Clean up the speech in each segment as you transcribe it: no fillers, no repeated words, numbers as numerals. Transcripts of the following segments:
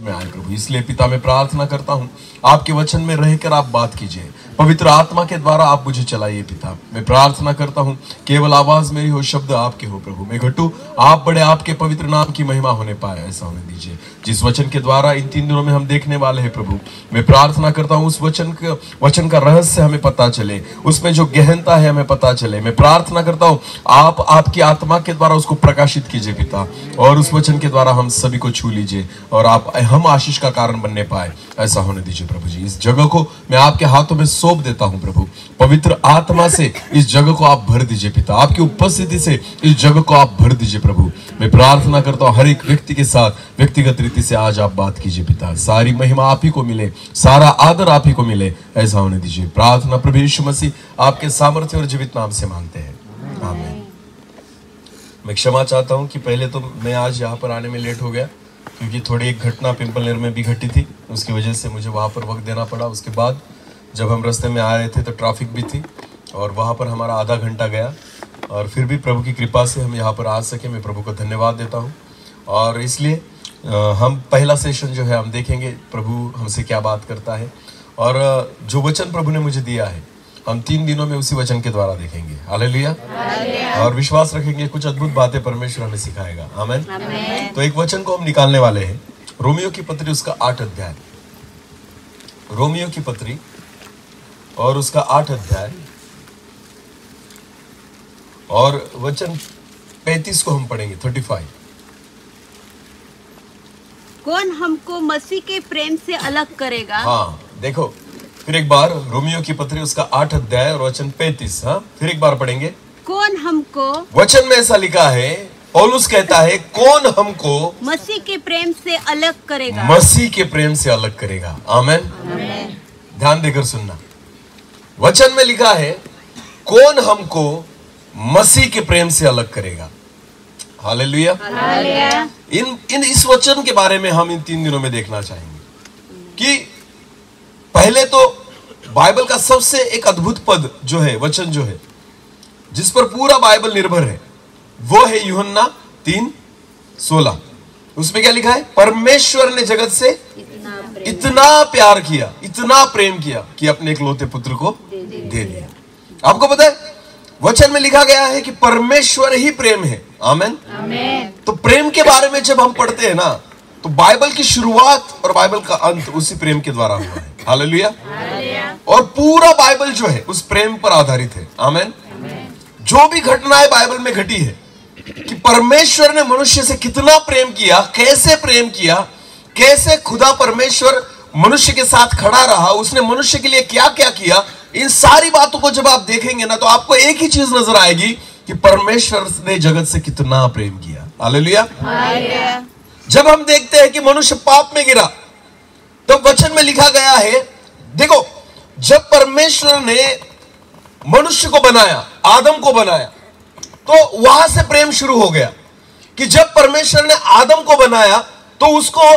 में आए प्रभु। इसलिए पिता मैं प्रार्थना करता हूँ आपके वचन में रहकर आप बात कीजिए, पवित्र आत्मा के द्वारा आप मुझे चलाइए पिता। मैं प्रार्थना करता हूँ केवल आवाज मेरी हो, शब्द आपके हो प्रभु। मैं घटू आप बड़े, आपके पवित्र नाम की महिमा होने पाए ऐसा होने दीजिए। जिस वचन के द्वारा इन 3 दिनों में हम देखने वाले हैं प्रभु, मैं प्रार्थना करता हूँ उस वचन का रहस्य हमें पता चले, उसमें जो गहनता है हमें पता चले। मैं प्रार्थना करता हूँ आप आपकी आत्मा के द्वारा उसको प्रकाशित कीजिए पिता, और उस वचन के द्वारा हम सभी को छू लीजिए और हम आशीष का कारण बनने पाए ऐसा होने दीजिए प्रभु जी। इस जगह को मैं आपके हाथों में सौंप देता हूं प्रभु। पवित्र आत्मा से इस जगह को आप भर दीजिए पिता, आपकी उपस्थिति से इस जगह को आप भर दीजिए प्रभु। मैं प्रार्थना करता हूं हर एक व्यक्ति के साथ व्यक्तिगत रीति से आज आप बात कीजिए पिता। सारी महिमा आप ही को मिले, सारा आदर आप ही को मिले ऐसा होने दीजिए। प्रार्थना प्रभु यीशु मसीह आपके सामर्थ्य और जीवित नाम से मांगते हैं, आमीन। मैं क्षमा चाहता हूं कि पहले तो मैं आज यहाँ पर आने में लेट हो गया, क्योंकि थोड़ी एक घटना पिंपलनेर में भी घटी थी, उसकी वजह से मुझे वहाँ पर वक्त देना पड़ा। उसके बाद जब हम रास्ते में आ रहे थे तो ट्रैफिक भी थी और वहाँ पर हमारा आधा घंटा गया, और फिर भी प्रभु की कृपा से हम यहाँ पर आ सके। मैं प्रभु को धन्यवाद देता हूँ। और इसलिए हम पहला सेशन जो है हम देखेंगे प्रभु हमसे क्या बात करता है, और जो वचन प्रभु ने मुझे दिया है हम 3 दिनों में उसी वचन के द्वारा देखेंगे। हालेलुया। और विश्वास रखेंगे कुछ अद्भुत बातें परमेश्वर हमें सिखाएगा। आमीन। तो एक वचन को हम निकालने वाले हैं, रोमियो की पत्री उसका 8 अध्याय, रोमियो की पत्री और उसका 8 अध्याय और वचन 35 को हम पढ़ेंगे। 35। कौन हमको मसीह के प्रेम से अलग करेगा? हाँ देखो फिर एक बार, रोमियो की पत्री उसका 8 अध्याय और वचन 35। हाँ फिर एक बार पढ़ेंगे। कौन हमको, वचन में ऐसा लिखा है, पौलुस कहता है कौन हमको मसीह के प्रेम से अलग करेगा, मसीह के प्रेम से अलग करेगा। आमीन। ध्यान देकर सुनना, वचन में लिखा है कौन हमको मसीह के प्रेम से अलग करेगा। हालेलुया। इस वचन के बारे में हम इन 3 दिनों में देखना चाहेंगे कि पहले तो बाइबल का सबसे एक अद्भुत पद जो है, वचन जो है, जिस पर पूरा बाइबल निर्भर है, वो है यूहन्ना 3:16। उसमें क्या लिखा है? परमेश्वर ने जगत से इतना प्यार किया, इतना प्रेम किया कि अपने इकलौते पुत्र को दे दिया। आपको पता है वचन में लिखा गया है कि परमेश्वर ही प्रेम है। आमीन। तो प्रेम के बारे में जब हम पढ़ते हैं ना, तो बाइबल की शुरुआत और बाइबल का अंत उसी प्रेम के द्वारा हुआ है। हालेलुया। और पूरा बाइबल जो है उस प्रेम पर आधारित है। आमीन। जो भी घटनाएं बाइबल में घटी है कि परमेश्वर ने मनुष्य से कितना प्रेम किया, कैसे प्रेम किया, कैसे खुदा परमेश्वर मनुष्य के साथ खड़ा रहा, उसने मनुष्य के लिए क्या क्या किया, इन सारी बातों को जब आप देखेंगे ना, तो आपको एक ही चीज नजर आएगी कि परमेश्वर ने जगत से कितना प्रेम किया। हालेलुया। जब हम देखते हैं कि मनुष्य पाप में गिरा, तो वचन में लिखा गया है, देखो जब परमेश्वर ने मनुष्य को बनाया, आदम को बनाया, तो वहां से प्रेम शुरू हो गया कि जब परमेश्वर ने आदम को बनाया तो उसको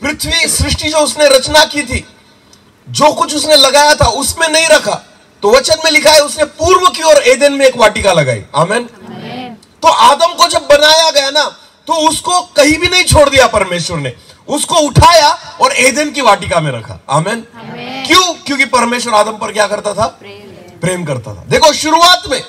पृथ्वी सृष्टि जो उसने रचना की थी, जो कुछ उसने लगाया था उसमें नहीं रखा। तो वचन में लिखा है उसने पूर्व की ओर एदेन में एक वाटिका लगाई। आमीन। तो आदम को जब बनाया गया ना, तो उसको कहीं भी नहीं छोड़ दिया परमेश्वर ने, उसको उठाया और एदेन की वाटिका में रखा। आमीन। क्यों? क्योंकि परमेश्वर आदम पर क्या करता था? प्रेम करता था। देखो शुरुआत में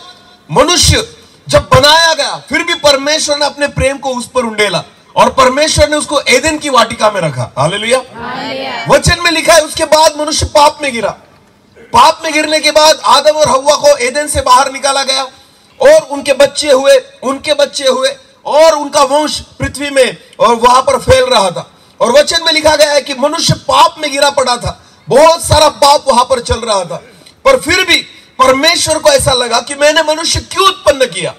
मनुष्य जब बनाया गया, फिर भी परमेश्वर ने अपने प्रेम को उस पर उंडेला और परमेश्वर ने उसको एदेन की वाटिका में रखा। हालेलुया। वचन में लिखा है उसके बाद मनुष्य पाप में गिरा। पाप में गिरने के बाद आदम और हव्वा को एदेन से बाहर निकाला गया और उनके बच्चे हुए और उनका वंश पृथ्वी में और वहां पर फैल रहा था। और वचन में लिखा गया है कि मनुष्य पाप में गिरा पड़ा था, बहुत सारा पाप वहां पर चल रहा था, पर फिर भी परमेश्वर को ऐसा लगा कि मैंने मनुष्य क्यों उत्पन्न किया।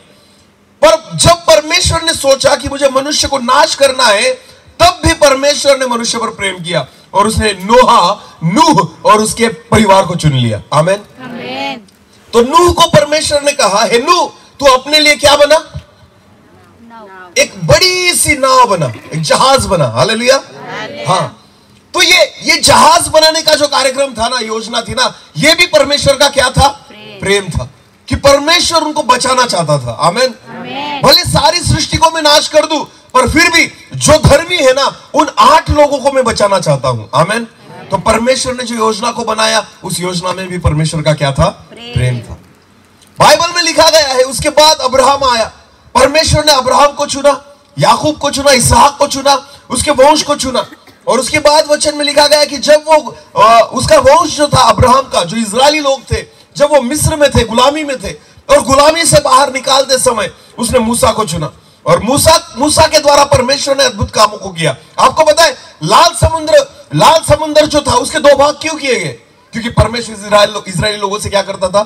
पर जब परमेश्वर ने सोचा कि मुझे मनुष्य को नाश करना है, तब भी परमेश्वर ने मनुष्य पर प्रेम किया और उसने नूह और उसके परिवार को चुन लिया। आमीन। तो नूह को परमेश्वर ने कहा, हे नूह तू अपने लिए क्या बना? एक बड़ी सी नाव बना, एक जहाज बना। हालेलुया। हाँ, तो ये जहाज बनाने का जो कार्यक्रम था ना, योजना थी ना, ये भी परमेश्वर का क्या था? प्रेम था कि परमेश्वर उनको बचाना चाहता था। आमीन। भले सारी सृष्टि को मैं नाश कर दूं, पर फिर भी जो धर्मी है ना, उन 8 लोगों को मैं बचाना चाहता हूं। आमेन। तो परमेश्वर ने जो योजना को बनाया, उस योजना में भी परमेश्वर का क्या था? प्रेम था। बाइबल में लिखा गया है, उसके बाद अब्राहम आया। परमेश्वर ने अब्राहम को चुना, याकूब को चुना, इसहाक को चुना, उसके वंश को चुना। और उसके बाद वचन में लिखा गया कि जब वो उसका वंश जो था अब्राहम का, जो इजरायली लोग थे, जब वो मिस्र में थे, गुलामी में थे, और गुलामी से बाहर निकालते समय उसने मूसा को चुना। और मूसा के द्वारा परमेश्वर ने अद्भुत कामों को किया। आपको पता है, लाल समुद्र जो था, उसके 2 भाग क्यों किए गए? क्योंकि परमेश्वर इजरायली लोगों से क्या करता था?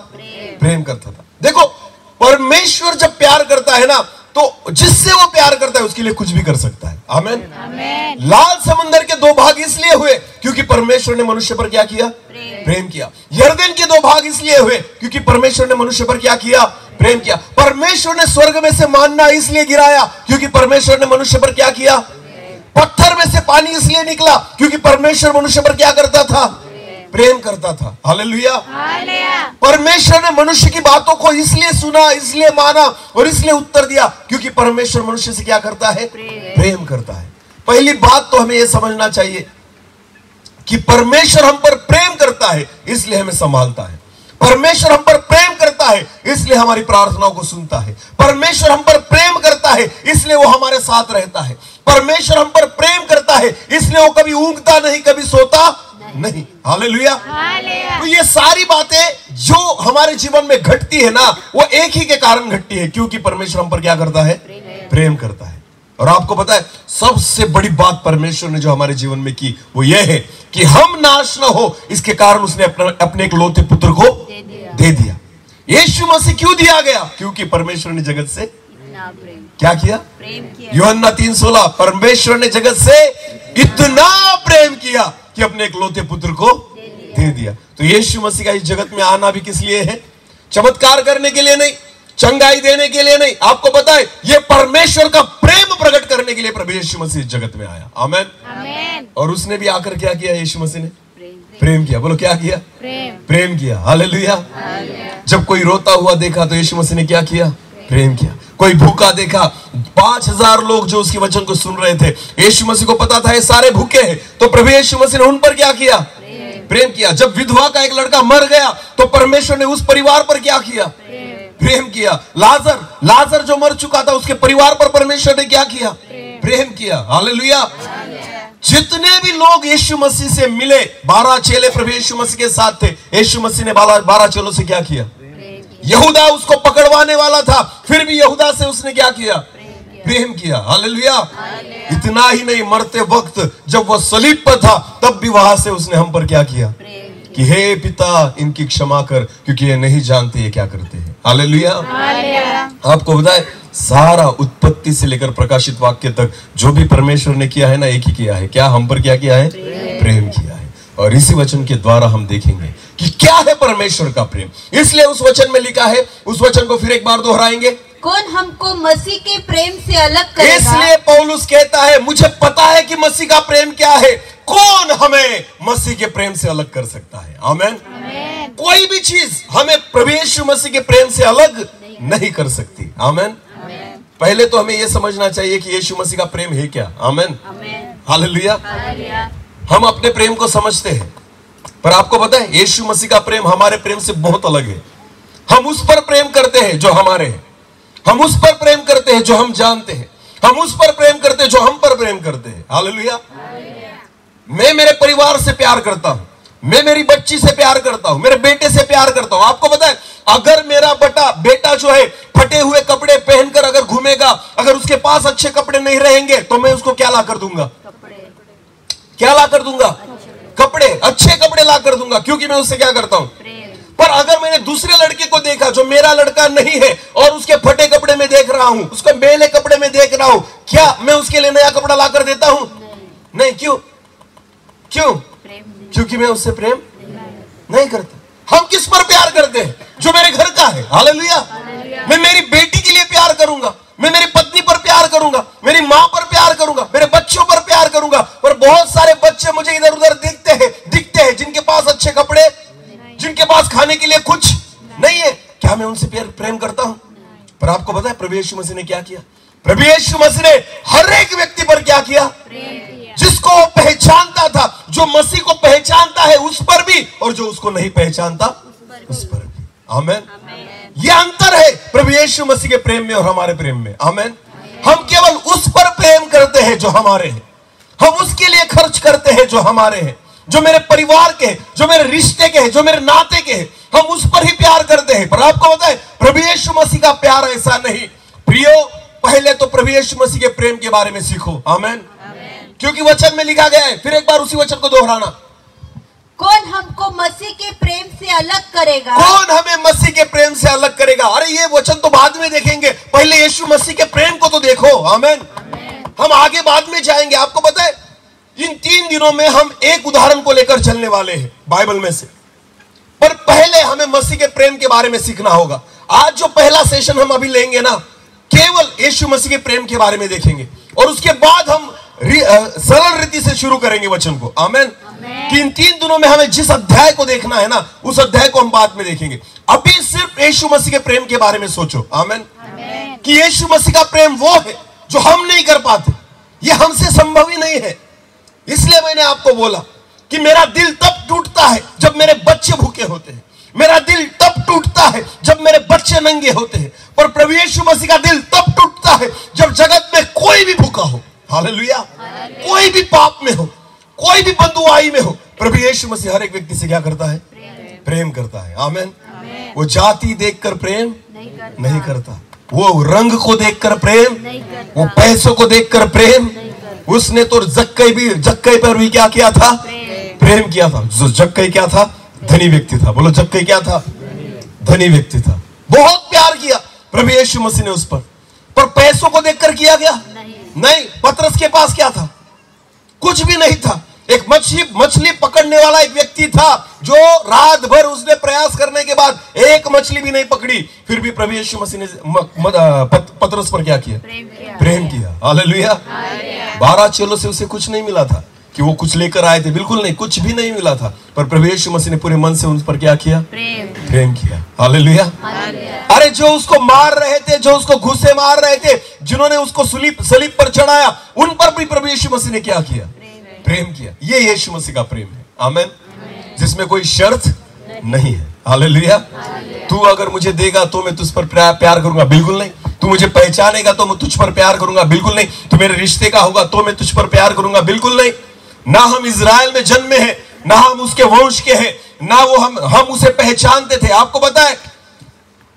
प्रेम करता था। देखो, परमेश्वर जब प्यार करता है ना, तो जिससे वो प्यार करता है उसके लिए कुछ भी कर सकता है। आमेन। लाल समुद्र के 2 भाग इसलिए हुए क्योंकि परमेश्वर ने मनुष्य पर क्या किया? प्रेम किया। यरदन के 2 भाग इसलिए हुए क्योंकि परमेश्वर ने मनुष्य पर क्या किया? प्रेम किया। परमेश्वर ने स्वर्ग में से मानना इसलिए गिराया क्योंकि परमेश्वर ने मनुष्य पर क्या किया? पत्थर में से पानी इसलिए निकला क्योंकि परमेश्वर मनुष्य पर क्या करता था? प्रेम करता था। हालेलुया। परमेश्वर ने मनुष्य की बातों को इसलिए सुना, इसलिए माना और इसलिए उत्तर दिया क्योंकि परमेश्वर मनुष्य से क्या करता है? प्रेम करता है। पहली बात तो हमें यह समझना चाहिए कि परमेश्वर हम पर प्रेम करता है, इसलिए हमें संभालता है। परमेश्वर हम पर प्रेम करता है, इसलिए हमारी प्रार्थनाओं को सुनता है। परमेश्वर हम पर प्रेम करता है, इसलिए वो हमारे साथ रहता है। परमेश्वर हम पर प्रेम करता है, इसलिए वो कभी ऊँघता नहीं, कभी सोता नहीं। हालेलुया। तो ये सारी बातें जो हमारे जीवन में घटती है ना, वो एक ही के कारण घटती है, क्योंकि परमेश्वर हम पर क्या करता है? प्रेम करता है। और आपको पता है, सबसे बड़ी बात परमेश्वर ने जो हमारे जीवन में की, वो ये है कि हम नाश न हो, इसके कारण उसने अपने एक लौते पुत्र को दे दिया। यीशु मसीह क्यों दिया गया? क्योंकि परमेश्वर ने जगत से क्या किया? प्रेम किया। यूहन्ना 3:16, परमेश्वर ने जगत से इतना प्रेम किया कि अपने एक लौते पुत्र को दे दिया। तो यीशु मसीह का इस जगत में आना भी किस लिए है? चमत्कार करने के लिए नहीं, चंगाई देने के लिए नहीं। आपको पता है, ये परमेश्वर का प्रेम प्रकट करने के लिए प्रभु यीशु मसीह इस जगत में आया। आमेन। और उसने भी आकर क्या किया? यीशु मसीह ने प्रेम किया। बोलो, क्या किया? प्रेम किया। हालेलुया। जब कोई रोता हुआ देखा तो यीशु मसीह ने क्या किया? प्रेम किया। कोई भूखा देखा, 5000 लोग जो उसके वचन को सुन रहे थे, यीशु मसीह को पता था ये सारे भूखे हैं, तो प्रभु यीशु मसीह ने उन पर क्या किया? प्रेम किया। जब विधवा का एक लड़का मर गया तो परमेश्वर ने उस परिवार पर क्या किया? प्रेम किया। लाजर जो मर चुका था, उसके परिवार पर परमेश्वर ने क्या किया? प्रेम किया। हालेलुया। जितने भी लोग यीशु मसीह से मिले, 12 चेले प्रभु यीशु मसीह के साथ थे, यीशु मसीह ने 12 चेलों से क्या किया? यहूदा उसको पकड़वाने वाला था, फिर भी यहूदा से उसने क्या किया? प्रेम किया। हालेलुया। इतना ही नहीं, मरते वक्त जब वह सलीब पर था, तब भी वहां से उसने हम पर क्या किया? कि हे पिता, इनकी क्षमा कर, क्योंकि ये नहीं जानते ये क्या करते हैं। हालेलुया। आपको बताए, सारा उत्पत्ति से लेकर प्रकाशित वाक्य तक जो भी परमेश्वर ने किया है ना, एक ही किया है। क्या? हम पर क्या किया है? प्रेम किया है। और इसी वचन के द्वारा हम देखेंगे कि क्या है परमेश्वर का प्रेम। इसलिए उस वचन में लिखा है, उस वचन को फिर एक बार दोहराएंगे, कौन हमको मसीह के प्रेम से अलग करेगा? इसलिए पौलुस कहता है, मुझे पता है कि मसीह का प्रेम क्या है, कौन हमें मसीह के प्रेम से अलग कर सकता है? आमेन। कोई भी चीज हमें प्रभु यीशु मसीह के प्रेम से अलग नहीं कर सकती। आमेन। पहले तो हमें यह समझना चाहिए कि यीशु मसीह का प्रेम है क्या। आमेन। हालेलुया। हम अपने प्रेम को समझते हैं, पर आपको पता है यीशु मसीह का प्रेम हमारे प्रेम से बहुत अलग है। हम उस पर प्रेम करते हैं जो हमारे हैं, हम उस पर प्रेम करते हैं जो हम जानते हैं, हम उस पर प्रेम करते हैं जो हम पर प्रेम करते हैं। हालेलुया। मैं मेरे परिवार से प्यार करता हूं, मैं मेरी बच्ची से प्यार करता हूं, मेरे बेटे से प्यार करता हूं। आपको पता है, अगर मेरा बेटा जो है फटे हुए कपड़े पहनकर अगर घूमेगा, अगर उसके पास अच्छे कपड़े नहीं रहेंगे, तो मैं उसको क्या ला कर दूंगा? क्या ला कर दूंगा? कपड़े, अच्छे कपड़े ला कर दूंगा, क्योंकि मैं उससे क्या करता हूं? पर अगर मैंने दूसरे लड़के को देखा जो मेरा लड़का नहीं है और उसके फटे कपड़े में देख रहा हूं, उसको मैले कपड़े में देख रहा हूं, क्या मैं उसके लिए नया कपड़ा ला कर देता हूं? नहीं। क्यों? क्योंकि मैं उससे प्रेम नहीं करता। हम किस पर प्यार करते हैं? जो मेरे घर का है। हालेलुया। मैं मेरी बेटी के लिए प्यार करूंगा, मैं मेरी पत्नी पर प्यार करूंगा, मेरी मां पर प्यार करूंगा, मेरे बच्चों पर प्यार करूंगा। पर बहुत सारे बच्चे मुझे इधर उधर दिखते हैं जिनके पास अच्छे कपड़े, जिनके पास खाने के लिए कुछ नहीं है। क्या मैं उनसे प्रेम करता हूं? पर आपको पता है, प्रभु प्रभु यीशु मसीह ने क्या किया? प्रभु यीशु मसीह ने हर एक व्यक्ति पर क्या किया? जिसको वो पहचानता था, जो मसीह को पहचानता है उस पर भी, और जो उसको नहीं पहचानता उस पर भी। आमेन। यह अंतर है प्रभु यीशु मसीह के प्रेम में और हमारे प्रेम में। आमेन। हम केवल उस पर प्रेम करते हैं जो हमारे हैं, हम उसके लिए खर्च करते हैं जो हमारे हैं, जो मेरे परिवार के हैं, जो मेरे रिश्ते के हैं, जो मेरे नाते के हैं, हम उस पर ही प्यार करते हैं। पर आपको पता है प्रभु यीशु मसीह का प्यार ऐसा नहीं। प्रियो, पहले तो प्रभु यीशु मसीह के प्रेम के बारे में सीखो। आमेन। क्योंकि वचन में लिखा गया है, फिर एक बार उसी वचन को दोहराना, कौन हमको मसीह के प्रेम से अलग करेगा? कौन हमें मसीह के प्रेम से अलग करेगा? अरे ये वचन तो बाद में देखेंगे, पहले यीशु मसीह के प्रेम को तो देखो। आमेन। हम आगे बाद में जाएंगे। आपको पता है इन 3 दिनों में हम एक उदाहरण को लेकर चलने वाले हैं बाइबल में से, पर पहले हमें मसीह के प्रेम के बारे में सीखना होगा। आज जो पहला सेशन हम अभी लेंगे ना, केवल यीशु मसीह के प्रेम के बारे में देखेंगे, और उसके बाद हम सरल रीति से शुरू करेंगे वचन को। आमेन। कि इन 3 दिनों में हमें जिस अध्याय को देखना है ना, उस अध्याय को हम बाद में देखेंगे। अभी सिर्फ यीशु मसीह के प्रेम के बारे में सोचो। आमेन। कि यीशु मसीह का प्रेम वो है जो हम नहीं कर पाते, ये हमसे संभव ही नहीं है। इसलिए मैंने आपको बोला कि मेरा दिल तब टूटता है जब मेरे बच्चे भूखे होते हैं, मेरा दिल तब टूटता है जब मेरे बच्चे नंगे होते हैं, पर प्रभु यीशु मसीह का दिल तब टूटता है जब जगत में कोई भी भूखा हो। हालेलुया। कोई भी पाप में हो, कोई भी बंधुआई में हो, प्रभु यीशु मसीह हर एक व्यक्ति से क्या करता है? प्रेम करता है। आमेन। वो जाति देखकर प्रेम नहीं करता, वो रंग को देखकर प्रेम, वो पैसों को देखकर प्रेम। उसने तो जक्कई पर भी क्या किया था? प्रेम किया था। जो जक्कई क्या था? धनी व्यक्ति था। बोलो, जक्कई क्या था? धनी व्यक्ति था। बहुत प्यार किया प्रभु यीशु मसीह ने उस पर पैसों को देखकर किया गया नहीं। पतरस के पास क्या था? कुछ भी नहीं था। एक मछली पकड़ने वाला एक व्यक्ति था, जो रात भर उसने प्रयास करने के बाद एक मछली भी नहीं पकड़ी, फिर भी प्रभु यीशु मसीह ने पतरस पर क्या किया? प्रेम किया। हालेलुया। 12 चेलों से उसे कुछ नहीं मिला था कि वो कुछ लेकर आए थे, बिल्कुल नहीं, कुछ भी नहीं मिला था, पर प्रभु यीशु मसीह ने पूरे मन से उन पर क्या किया? प्रेम किया। हालेलुया। अरे जो उसको मार रहे थे, जो उसको घूंसे मार रहे थे, जिन्होंने उसको सलीब पर चढ़ाया, उन पर भी प्रभु यीशु मसीह ने क्या किया? प्रेम किया। ये यीशु मसीह का प्रेम है। आमेन। जिसमें कोई शर्त नहीं है। हालेलुया। तू अगर मुझे देगा तो मैं तुझ पर प्यार करूंगा, बिल्कुल नहीं। तू मुझे पहचानेगा तो मैं तुझ पर प्यार करूंगा, बिल्कुल नहीं। तू मेरे रिश्ते का होगा तो मैं तुझ पर प्यार करूंगा, बिल्कुल नहीं। ना हम इजराइल में जन्मे हैं, ना हम उसके वंश के हैं, ना वो हम उसे पहचानते थे। आपको पता है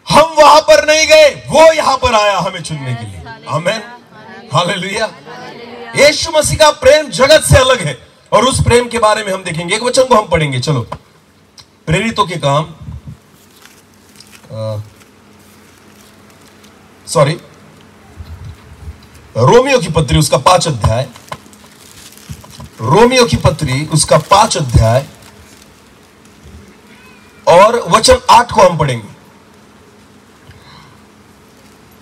हम वहां पर नहीं गए, वो यहां पर आया हमें चुनने के लिए। आमेन। हालेलुया। यीशु मसीह का प्रेम जगत से अलग है, और उस प्रेम के बारे में हम देखेंगे। एक वचन को हम पढ़ेंगे। चलो, प्रेरितों के काम, रोमियो की पत्री उसका 5 अध्याय, रोमियो की पत्री उसका 5 अध्याय और वचन 8 को हम पढ़ेंगे।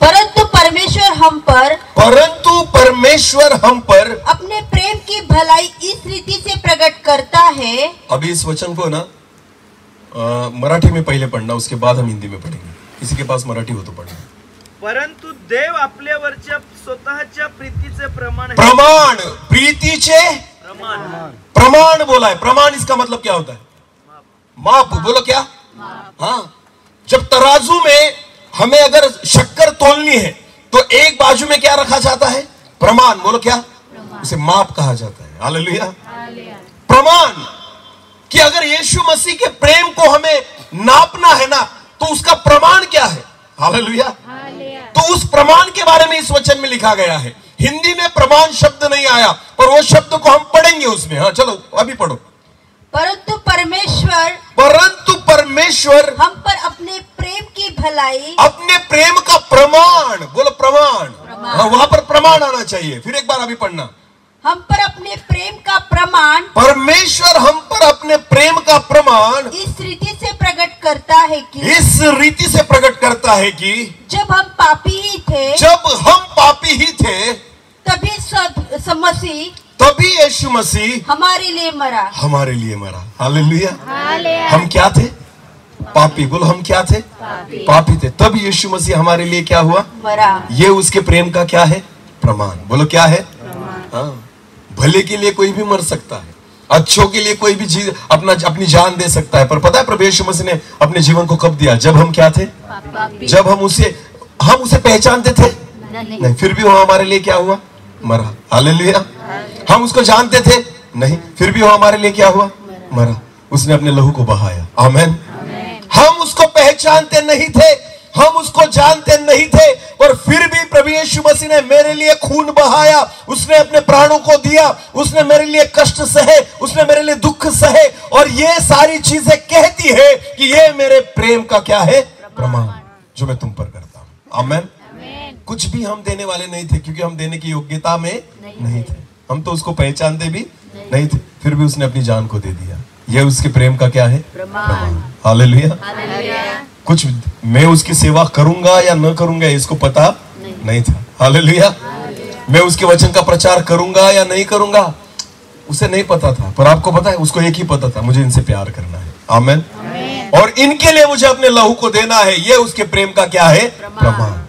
परंतु परमेश्वर हम पर अपने प्रेम की भलाई इस रीति से प्रकट करता है। अभी इस वचन को ना मराठी में पहले पढ़ना, उसके बाद हम हिंदी में पढ़ेंगे। किसी के पास मराठी हो तो पढ़ना। परंतु देव आपल्यावरच्या स्वतःच्या प्रीतीचे प्रमाण प्रीतीचे प्रमाण बोला है। प्रमाण इसका मतलब क्या होता है? माप। बोलो क्या? हाँ, जब तराजू में हमें अगर शक्कर तोलनी है तो एक बाजू में क्या रखा जाता है? प्रमाण। बोलो क्या? उसे माप कहा जाता है। हालेलुया। प्रमाण कि अगर यीशु मसीह के प्रेम को हमें नापना है ना, तो उसका प्रमाण क्या है? हालेलुया। तो उस प्रमाण के बारे में इस वचन में लिखा गया है। हिंदी में प्रमाण शब्द नहीं आया, पर वो शब्द को हम पढ़ेंगे उसमें। हाँ, चलो अभी पढ़ो। परंतु परमेश्वर हम पर अपने प्रेम की भलाई, अपने प्रेम का प्रमाण। बोलो प्रमाण। हाँ, वहां पर प्रमाण आना चाहिए। फिर एक बार अभी पढ़ना। हम पर अपने प्रेम का प्रमाण, परमेश्वर हम पर अपने प्रेम का प्रमाण इस रीति से प्रकट करता है कि, इस रीति से प्रकट करता है कि जब हम पापी ही थे, तभी यीशु मसीह हमारे लिए मरा। हालेलुया। हम क्या थे? पापी। बोलो हम क्या थे? पापी थे। तब यीशु मसीह हमारे लिए क्या हुआ? मरा। ये उसके प्रेम का क्या है? प्रमाण। बोलो क्या है? हाँ, भले के लिए कोई भी मर सकता है, अच्छों के लिए कोई भी चीज अपनी जान दे सकता है, पर पता है प्रभु यीशु मसीह ने अपने जीवन को कब दिया? जब हम क्या थे? जब हम उसे पहचानते थे नहीं, फिर भी वो हमारे लिए क्या हुआ? मरा। हालेलुया। हम उसको जानते थे नहीं, फिर भी वो हमारे लिए क्या हुआ? मरा। उसने अपने लहू को बहाया। आमेन। हम उसको पहचानते नहीं थे, हम उसको जानते नहीं थे, पर फिर भी प्रभु यीशु मसीह ने मेरे लिए खून बहाया, उसने अपने प्राणों को दिया, उसने मेरे लिए कष्ट सहे, उसने मेरे लिए दुख सहे, और ये सारी चीजें कहती है कि ये मेरे प्रेम का क्या है? प्रमाण, जो मैं तुम पर करता हूं। आमेन। कुछ भी हम देने वाले नहीं थे, क्योंकि हम देने की योग्यता में नहीं थे, हम तो उसको पहचानते भी नहीं थे, फिर भी उसने अपनी जान को दे दिया। यह उसके प्रेम का क्या है? प्रमाण। हालेलुया। कुछ मैं उसकी सेवा करूंगा या न करूंगा इसको पता नहीं था। हालेलुया। मैं उसके वचन का प्रचार करूंगा या नहीं करूंगा उसे नहीं पता था, पर आपको पता है उसको एक ही पता था, मुझे इनसे प्यार करना है। आमेन। और इनके लिए मुझे अपने लहू को देना है। यह उसके प्रेम का क्या है? प्रमाण।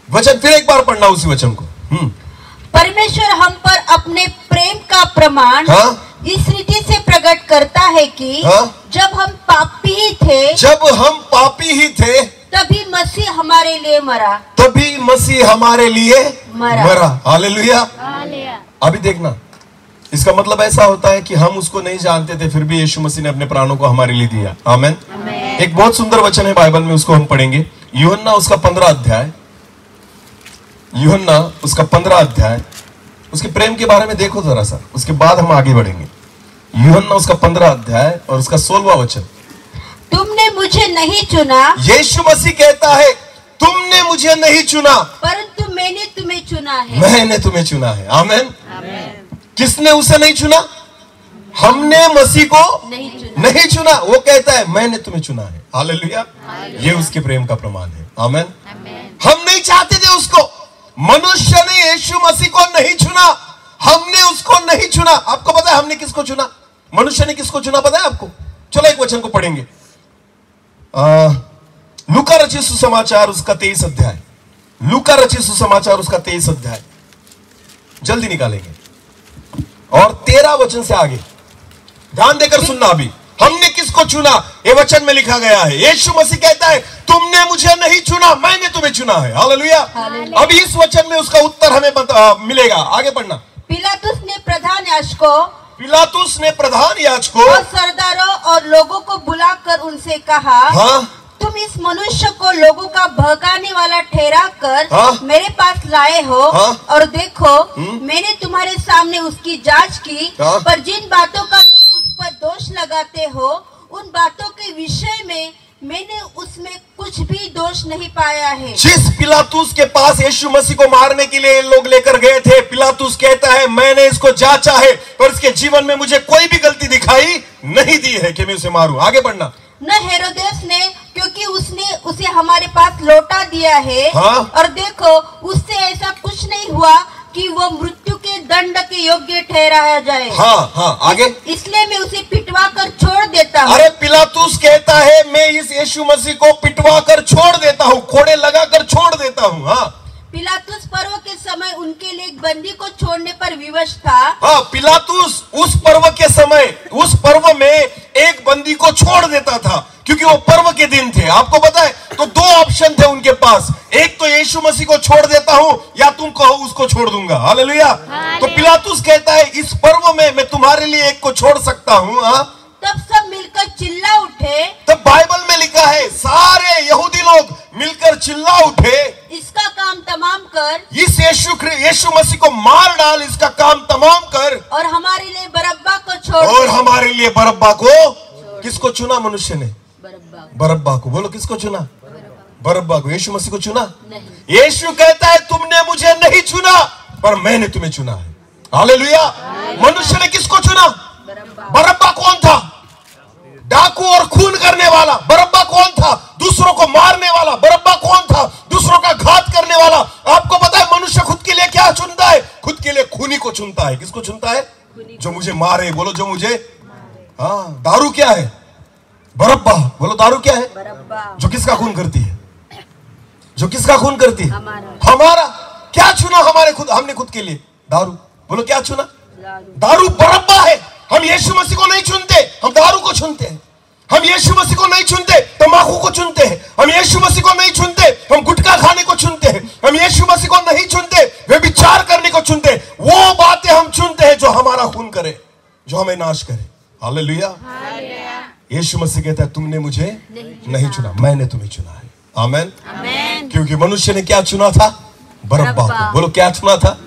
वचन फिर एक बार पढ़ना उसी वचन को। परमेश्वर हम पर अपने प्रेम का प्रमाण इस रीति से प्रकट करता है कि जब हम पापी ही थे, तभी मसीह हमारे लिए मरा। मरा। हालेलुया। अभी देखना, इसका मतलब ऐसा होता है कि हम उसको नहीं जानते थे, फिर भी यीशु मसीह ने अपने प्राणों को हमारे लिए दिया। आमेन। एक बहुत सुंदर वचन है बाइबल में, उसको हम पढ़ेंगे। यूहन्ना उसका 15 अध्याय, यूहन्ना उसका 15 अध्याय, उसके प्रेम के बारे में देखो जरा सा, उसके बाद हम आगे बढ़ेंगे। यूहन्ना उसका 15 अध्याय और उसका 16वां वचन। तुमने मुझे नहीं चुना, यीशु मसीह कहता है तुमने मुझे नहीं चुना, परंतु मैंने तुम्हें चुना है। मैंने तुम्हें चुना है। आमेन। किसने उसे नहीं चुना? हमने मसीह को नहीं चुना। वो कहता है मैंने तुम्हें चुना है। हालेलुया। ये उसके प्रेम का प्रमाण है। आमेन। हम नहीं चाहते थे उसको, मनुष्य ने यीशु मसीह को नहीं चुना, हमने उसको नहीं चुना। आपको पता है हमने किसको चुना? मनुष्य ने किसको चुना पता है आपको? चलो एक वचन को पढ़ेंगे। लूका रचित सुसमाचार उसका 23 अध्याय, लूका रचित सुसमाचार उसका 23 अध्याय, जल्दी निकालेंगे, और 13 वचन से आगे ध्यान देकर सुनना। अभी हमने किसको चुना? ये वचन में लिखा गया है, यीशु मसीह कहता है तुमने मुझे नहीं चुना, मैंने तुम्हें चुना है। हालेलुया। अभी इस वचन में उसका उत्तर हमें मिलेगा। आगे पढ़ना। पिलातुस ने प्रधान याजकों और सरदारों और लोगों को बुलाकर उनसे कहा, तुम इस मनुष्य को लोगों का बहकाने वाला ठहरा कर मेरे पास लाए हो, और देखो मैंने तुम्हारे सामने उसकी जांच की, पर जिन बातों का तुम उस पर दोष लगाते हो उन बातों के विषय में मैंने उसमें कुछ भी दोष नहीं पाया है। जिस पिलातुस के पास यीशु मसीह को मारने के लिए लोग लेकर गए थे, पिलातुस कहता है मैंने इसको जांचा है, पर इसके जीवन में मुझे कोई भी गलती दिखाई नहीं दी है कि मैं उसे मारूं। आगे बढ़ना। न हेरोदेस ने, क्योंकि उसने उसे हमारे पास लौटा दिया है, और देखो उससे ऐसा कुछ नहीं हुआ कि वो मृत्यु के दंड के योग्य ठहराया जाए। आगे। इसलिए मैं उसे पिटवा कर छोड़ देता हूँ। अरे पिलातुस कहता है मैं इस यीशु मसीह को पिटवा कर छोड़ देता हूँ, कोड़े लगा कर छोड़ देता हूँ। पिलातुस पर्व के समय उनके लिए एक बंदी को छोड़ने पर विवश था। पिलातुस उस पर्व के समय, उस पर्व में एक बंदी को छोड़ देता था, क्योंकि वो पर्व के दिन थे। आपको पता है, तो 2 ऑप्शन थे उनके पास, एक तो यीशु मसीह को छोड़ देता हूं, या तुम कहो उसको छोड़ दूंगा। हालेलुया। तो पिलातुस कहता है इस पर्व में मैं तुम्हारे लिए एक को छोड़ सकता हूं। तब सब मिलकर चिल्ला उठे। तब बाइबल में लिखा है सारे यहूदी लोग मिलकर चिल्ला उठे, इसका काम तमाम कर, इस यीशु मसीह को मार डाल, इसका काम तमाम कर, और हमारे लिए बरब्बा को छोड़। और हमारे लिए बरब्बा को। किसको चुना मनुष्य ने? बरब्बा को। बोलो किसको चुना? बरब्बा को। यीशु मसीह को चुना नहीं। यीशु कहता है तुमने मुझे नहीं चुना, पर मैंने तुम्हें चुना है। हालेलुया। मनुष्य ने किसको चुना? बरब्बा कौन था? डाकू और खून करने वाला। बरब्बा कौन था? दूसरों को मारने वाला। बरब्बा कौन था? दूसरों का घात करने वाला। आपको पता है मनुष्य खुद के लिए क्या चुनता है? खुद के लिए खूनी को चुनता है। किसको चुनता है? जो मुझे मारे। बोलो जो मुझे। दारू क्या है? बरब्बा। बोलो दारू क्या है? जो किसका खून करती है? जो किसका खून करती है? हमारा। क्या चुना हमने खुद के लिए? दारू। बोलो क्या चुना? दारू बरब्बा है। हम यीशु मसीह को नहीं चुनते, हम दारू को चुनते हैं। हम यीशु मसीह को नहीं चुनते, तंबाकू को चुनते हैं। हम यीशु मसीह को नहीं चुनते, हम गुटखा खाने को चुनते हैं। हम यीशु मसीह को नहीं चुनते, व्यभिचार करने को चुनते हैं। वो बातें हम चुनते हैं जो हमारा खून करे, जो हमें नाश करे। हालेलुया। यीशु मसीह कहता है तुमने मुझे नहीं चुना, मैंने तुम्हें चुना है। आमेन। क्योंकि मनुष्य ने क्या चुना था? बरब्बा को। बोलो क्या चुना था?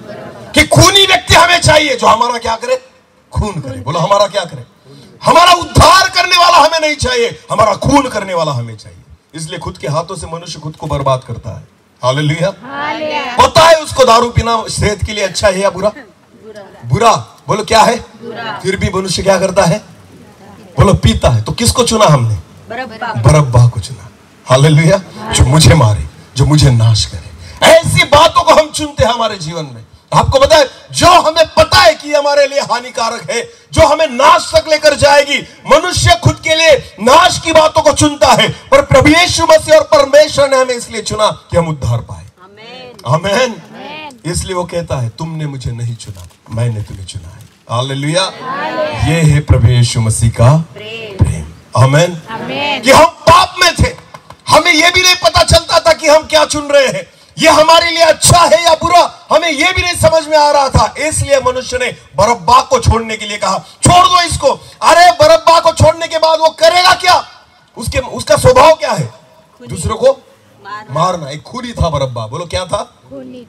कि खूनी व्यक्ति हमें चाहिए जो हमारा क्या करे? खून करे। बोलो हमारा क्या करे? हमारा उद्धार करने वाला हमें नहीं चाहिए, हमारा खून करने वाला हमें चाहिए। इसलिए खुद के हाथों से मनुष्य खुद को बर्बाद करता है। हालेलुया। पता है उसको दारू पीना सेहत के लिए अच्छा है या बुरा? बुरा। बोलो क्या है? फिर भी मनुष्य क्या करता है? बोलो पीता है। तो किसको चुना हमने? बरब्बा को चुना। हालेलुया। जो मुझे मारे, जो मुझे नाश करे। ऐसी बातों को हम चुनते हैं हमारे जीवन में। आपको पता है जो हमें पता है कि हमारे लिए हानिकारक है, जो हमें नाश तक लेकर जाएगी, मनुष्य खुद के लिए नाश की बातों को चुनता है। पर प्रभु यीशु मसीह और परमेश्वर ने हमें इसलिए चुना कि हम उद्धार पाए। आमेन। इसलिए वो कहता है तुमने मुझे नहीं चुना, मैंने तुम्हें चुना है। हालेलुया। ये है प्रभु यीशु मसीह का प्रेम। आमेन। कि हम पाप में थे, हमें यह भी नहीं पता चलता था कि हम क्या चुन रहे हैं, ये हमारे लिए अच्छा है या बुरा, हमें यह भी नहीं समझ में आ रहा था। इसलिए मनुष्य ने बरब्बा को छोड़ने के लिए कहा, छोड़ दो इसको। अरे बरब्बा को छोड़ने के बाद वो करेगा क्या? उसका स्वभाव क्या है? दूसरों को मारना। एक खूनी था बरब्बा। बोलो क्या था?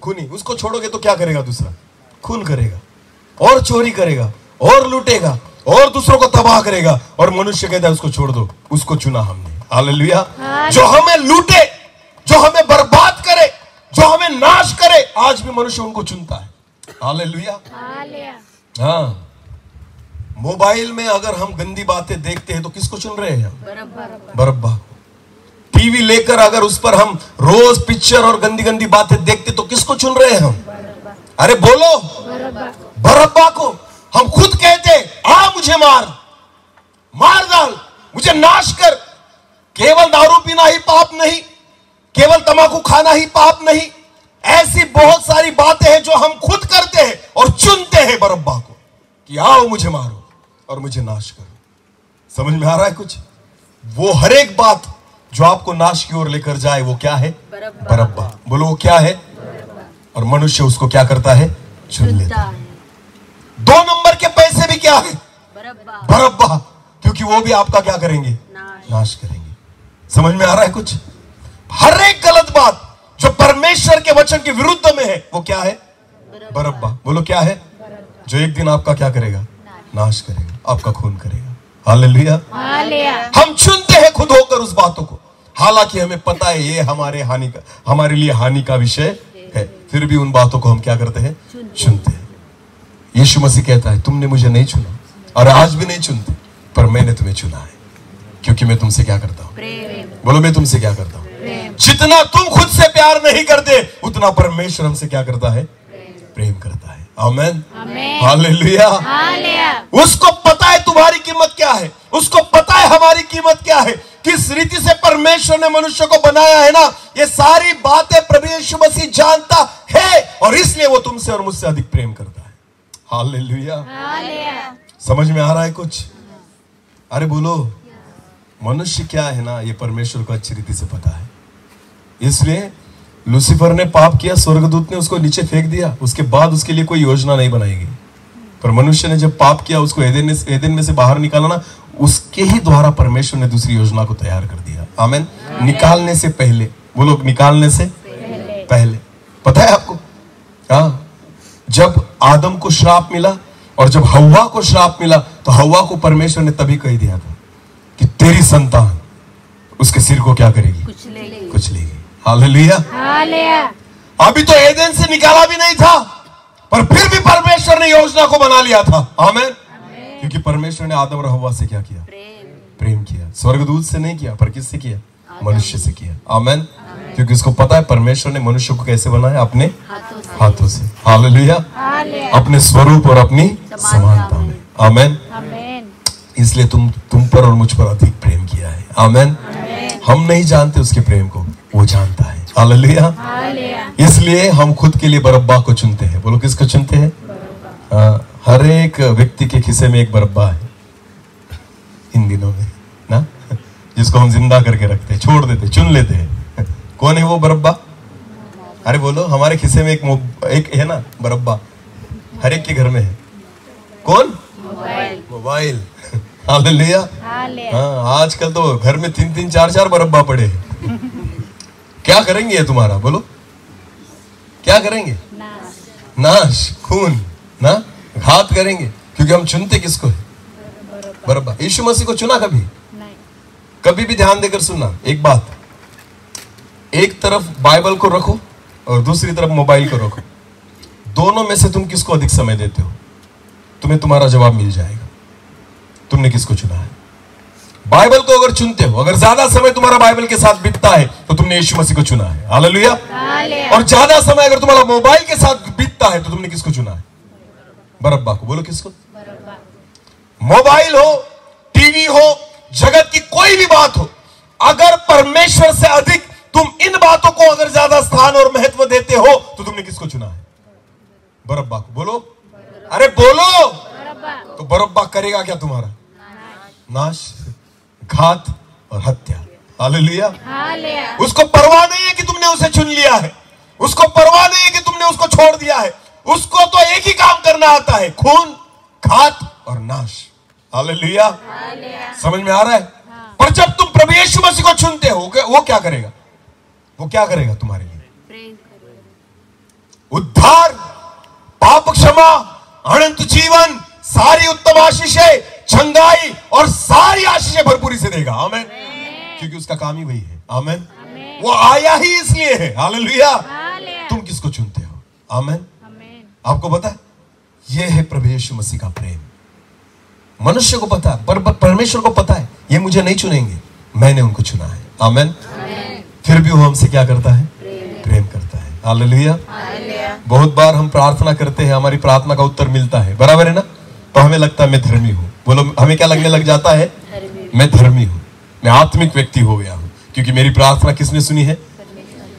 खूनी। उसको छोड़ोगे तो क्या करेगा? दूसरा खून करेगा और चोरी करेगा और लूटेगा और दूसरों को तबाह करेगा। और मनुष्य कहता है उसको छोड़ दो, उसको चुना हमने। हालेलुया। जो हमें लूटे, जो हमें बर्बाद करे, जो हमें नाश करे, आज भी मनुष्य उनको चुनता है। हालेलुया। हाँ, मोबाइल में अगर हम गंदी बातें देखते हैं तो किसको चुन रहे हैं? बरब्बा। टीवी लेकर अगर उस पर हम रोज पिक्चर और गंदी गंदी बातें देखते तो किसको चुन रहे हैं हम? अरे बोलो, बरब्बा को। हम खुद कहते आ मुझे मार डाल, मुझे नाश कर। केवल दारू पीना ही पाप नहीं, केवल तंबाकू खाना ही पाप नहीं, ऐसी बहुत सारी बातें हैं जो हम खुद करते हैं और चुनते हैं बरब्बा को कि आओ मुझे मारो और मुझे नाश करो। समझ में आ रहा है कुछ? वो हर एक बात जो आपको नाश की ओर लेकर जाए वो क्या है? बरब्बा। बोलो वो क्या है? और मनुष्य उसको क्या करता है? चुन लेता है। 2 नंबर के पैसे भी क्या है? बरब्बा। क्योंकि वो भी आपका क्या करेंगे? नाश करेंगे। समझ में आ रहा है कुछ? हर एक गलत बात जो परमेश्वर के वचन के विरुद्ध में है वो क्या है? बरब्बा। बोलो क्या है? जो एक दिन आपका क्या करेगा? नाश करेगा, आपका खून करेगा। हालेलुया। हम चुनते हैं खुद होकर उस बातों को, हालांकि हमें पता है ये हमारे लिए हानि का विषय है, फिर भी उन बातों को हम क्या करते हैं? चुनते हैं। यीशु मसीह कहता है तुमने मुझे नहीं चुना और आज भी नहीं चुनते, पर मैंने तुम्हें चुना है। क्योंकि मैं तुमसे क्या करता हूं? बोलो मैं तुमसे क्या करता हूं? जितना तुम खुद से प्यार नहीं करते उतना परमेश्वर हमसे क्या करता है? प्रेम करता है। आमेन। हालेलुया। उसको पता है तुम्हारी कीमत क्या है, उसको पता है हमारी कीमत क्या है, किस रीति से परमेश्वर ने मनुष्य को बनाया है ना, ये सारी बातें प्रभु यीशु मसीह जानता है और इसलिए वो तुमसे और मुझसे अधिक प्रेम करता है। हालेलुया। समझ में आ रहा है कुछ? अरे बोलो, मनुष्य क्या है ना, ये परमेश्वर को अच्छी रीति से पता है। इसलिए लूसीफर ने पाप किया, स्वर्गदूत ने उसको नीचे फेंक दिया, उसके बाद उसके लिए कोई योजना नहीं बनाई गई। पर मनुष्य ने जब पाप किया, उसको एदेन में से बाहर निकाला ना, उसके ही द्वारा परमेश्वर ने दूसरी योजना को तैयार कर दिया। आमीन। निकालने से पहले, बोलो निकालने से पहले। पता है आपको? हाँ, जब आदम को श्राप मिला और जब हव्वा को श्राप मिला तो हव्वा को परमेश्वर ने तभी कह दिया था कि तेरी संतान उसके सिर को क्या करेगी? कुचलेगी। हालेलुया। अभी तो एदेन से निकाला भी नहीं था, पर फिर भी परमेश्वर ने योजना को बना लिया था। आमीन। क्योंकि परमेश्वर ने आदम और हव्वा से क्या किया? प्रेम किया। स्वर्गदूत से नहीं किया, पर किससे किया? मनुष्य से किया। आमीन। क्योंकि उसको पता है परमेश्वर ने मनुष्य को कैसे बनाया? अपने हाथों से। हालेलुया। अपने स्वरूप और अपनी समानता में। आमीन। इसलिए तुम पर और मुझ पर अधिक प्रेम किया है। आमेन। हम नहीं जानते उसके प्रेम को, वो जानता है। हालेलुया। इसलिए हम खुद के लिए बरअब्बा को चुनते हैं। बोलो किसको चुनते हैं? हर एक व्यक्ति के खिस्से में एक बरअब्बा है इन दिनों में ना, जिसको हम जिंदा करके रखते हैं, छोड़ देते, चुन लेते हैं। कौन है वो बरअब्बा? अरे बोलो, हमारे खिस्से में एक है ना बरअब्बा, हर एक के घर में है। कौन? मोबाइल। हालेलुया। हाँ, आजकल तो घर में 3-3, 4-4 बरअब्बा पड़े हैं। क्या करेंगे ये तुम्हारा? बोलो क्या करेंगे? नाश, खून ना, घात करेंगे। क्योंकि हम चुनते किसको है? बरअब्बा। यीशु मसीह को चुना कभी? कभी भी ध्यान देकर सुनना एक बात, एक तरफ बाइबल को रखो और दूसरी तरफ मोबाइल को रखो। दोनों में से तुम किसको अधिक समय देते हो? तुम्हें तुम्हारा जवाब मिल जाएगा। तुमने किसको चुना है? बाइबल को अगर चुनते हो, अगर ज्यादा समय तुम्हारा बाइबल के साथ बीतता है तो तुमने यीशु मसीह को चुना है। हालेलुया। और ज्यादा समय अगर तुम्हारा मोबाइल के साथ बीतता है तो तुमने किसको चुना है? बरअब्बा को। बोलो किसको? मोबाइल हो, टीवी हो, जगत की कोई भी बात हो, अगर परमेश्वर से अधिक तुम इन बातों को अगर ज्यादा स्थान और महत्व देते हो तो तुमने किसको चुना है? बरअब्बा को। बोलो, अरे बोलो। तो बरअब्बा करेगा क्या तुम्हारा? नाश, घात और हत्या। हालेलुया। उसको परवाह नहीं है कि तुमने उसे चुन लिया है, उसको परवाह नहीं है कि तुमने उसको छोड़ दिया है। उसको तो एक ही काम करना आता है, खून, घात और नाश। हालेलुया। समझ में आ रहा है? पर जब तुम प्रभु यीशु मसीह को चुनते हो, वो क्या करेगा? वो क्या करेगा तुम्हारे लिए? उद्धार, पाप क्षमा, अनंत जीवन, सारी उत्तम आशीषें, चंगाई और सारी आशीषें भरपूरी से देगा। आमेन। क्योंकि उसका काम ही वही है। आमेन। वो आया ही इसलिए है। हालेलुया। तुम किसको चुनते हो? आमेन। आपको पता है, यह है प्रभु यीशु मसीह का प्रेम। मनुष्य को पता है, पर परमेश्वर को पता है ये मुझे नहीं चुनेंगे, मैंने उनको चुना है। आमेन। फिर भी वो हमसे क्या करता है? प्रेम करता है। हालेलुया। बहुत बार हम प्रार्थना करते हैं, हमारी प्रार्थना का उत्तर मिलता है, बराबर है ना, तो हमें लगता है मैं धर्मी हूं। बोलो, हमें क्या लगने लग जाता है? मैं धर्मी हूं, मैं आत्मिक व्यक्ति हो गया हूं, क्योंकि मेरी प्रार्थना किसने सुनी है?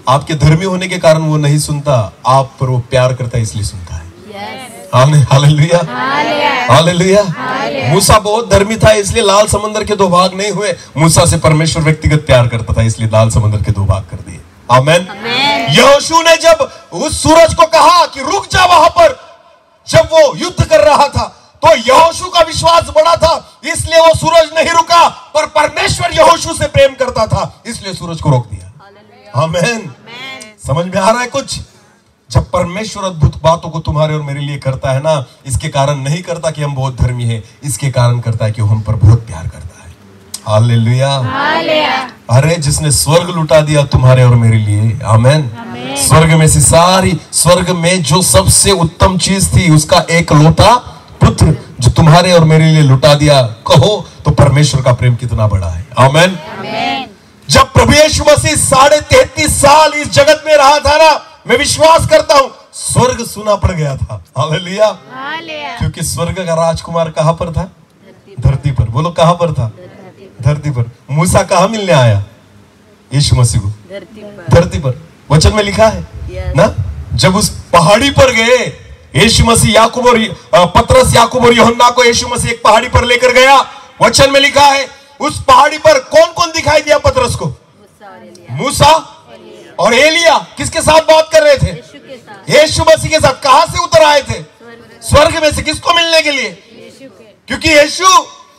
आपके धर्मी होने के कारण वो नहीं सुनता, आप पर वो प्यार करता है इसलिए सुनता है। हालेलुया। हालेलुया। मूसा बहुत धर्मी था, इसलिए लाल समंदर के 2 भाग नहीं हुए। मूसा से परमेश्वर व्यक्तिगत प्यार करता था, इसलिए लाल समंदर के 2 भाग कर दिए। आमेन। यहोशू ने जब उस सूरज को कहा कि रुक जा वहां पर, जब वो युद्ध कर रहा था, तो यहोशू का विश्वास बड़ा था, इसलिए वो सूरज नहीं रुका, पर परमेश्वर यहोशू से प्रेम करता था, इसलिए सूरज को रोक दिया। आमेन। समझ में आ रहा है कुछ? जब परमेश्वर अद्भुत बातों को तुम्हारे और मेरे लिए करता है ना, इसके कारण नहीं करता कि हम बहुत धर्मी हैं, इसके कारण करता है कि वो हम पर बहुत प्यार करता है। हालेलुया। अरे जिसने स्वर्ग लुटा दिया तुम्हारे और मेरे लिए। आमेन। स्वर्ग में से सारी, स्वर्ग में जो सबसे उत्तम चीज थी उसका एक लौता पुत्र जो तुम्हारे और मेरे लिए लुटा दिया। कहो तो परमेश्वर का प्रेम कितना बड़ा है। आमेन। जब प्रभु यीशु मसीह 33.5 साल इस जगत में रहा था ना, मैं विश्वास करता हूं स्वर्ग सुना पड़ गया था। हालेलुया। क्योंकि स्वर्ग का राजकुमार कहां पर था? धरती पर। बोलो कहां पर था? धरती पर। मूसा कहां मिलने आया? यीशु मसीह को धरती पर। वचन में लिखा है ना, जब उस पहाड़ी पर गए यीशु मसीह, याकूब और पतरस, याकूब और यूहन्ना को यीशु मसीह एक पहाड़ी पर लेकर गया। वचन में लिखा है उस पहाड़ी पर कौन कौन दिखाई दिया पतरस को? मूसा और एलिया। किसके साथ बात कर रहे थे? यीशु मसीह के साथ। कहां से उतर आए थे? स्वर्ग में से। किसको मिलने के लिए? क्योंकि यीशु,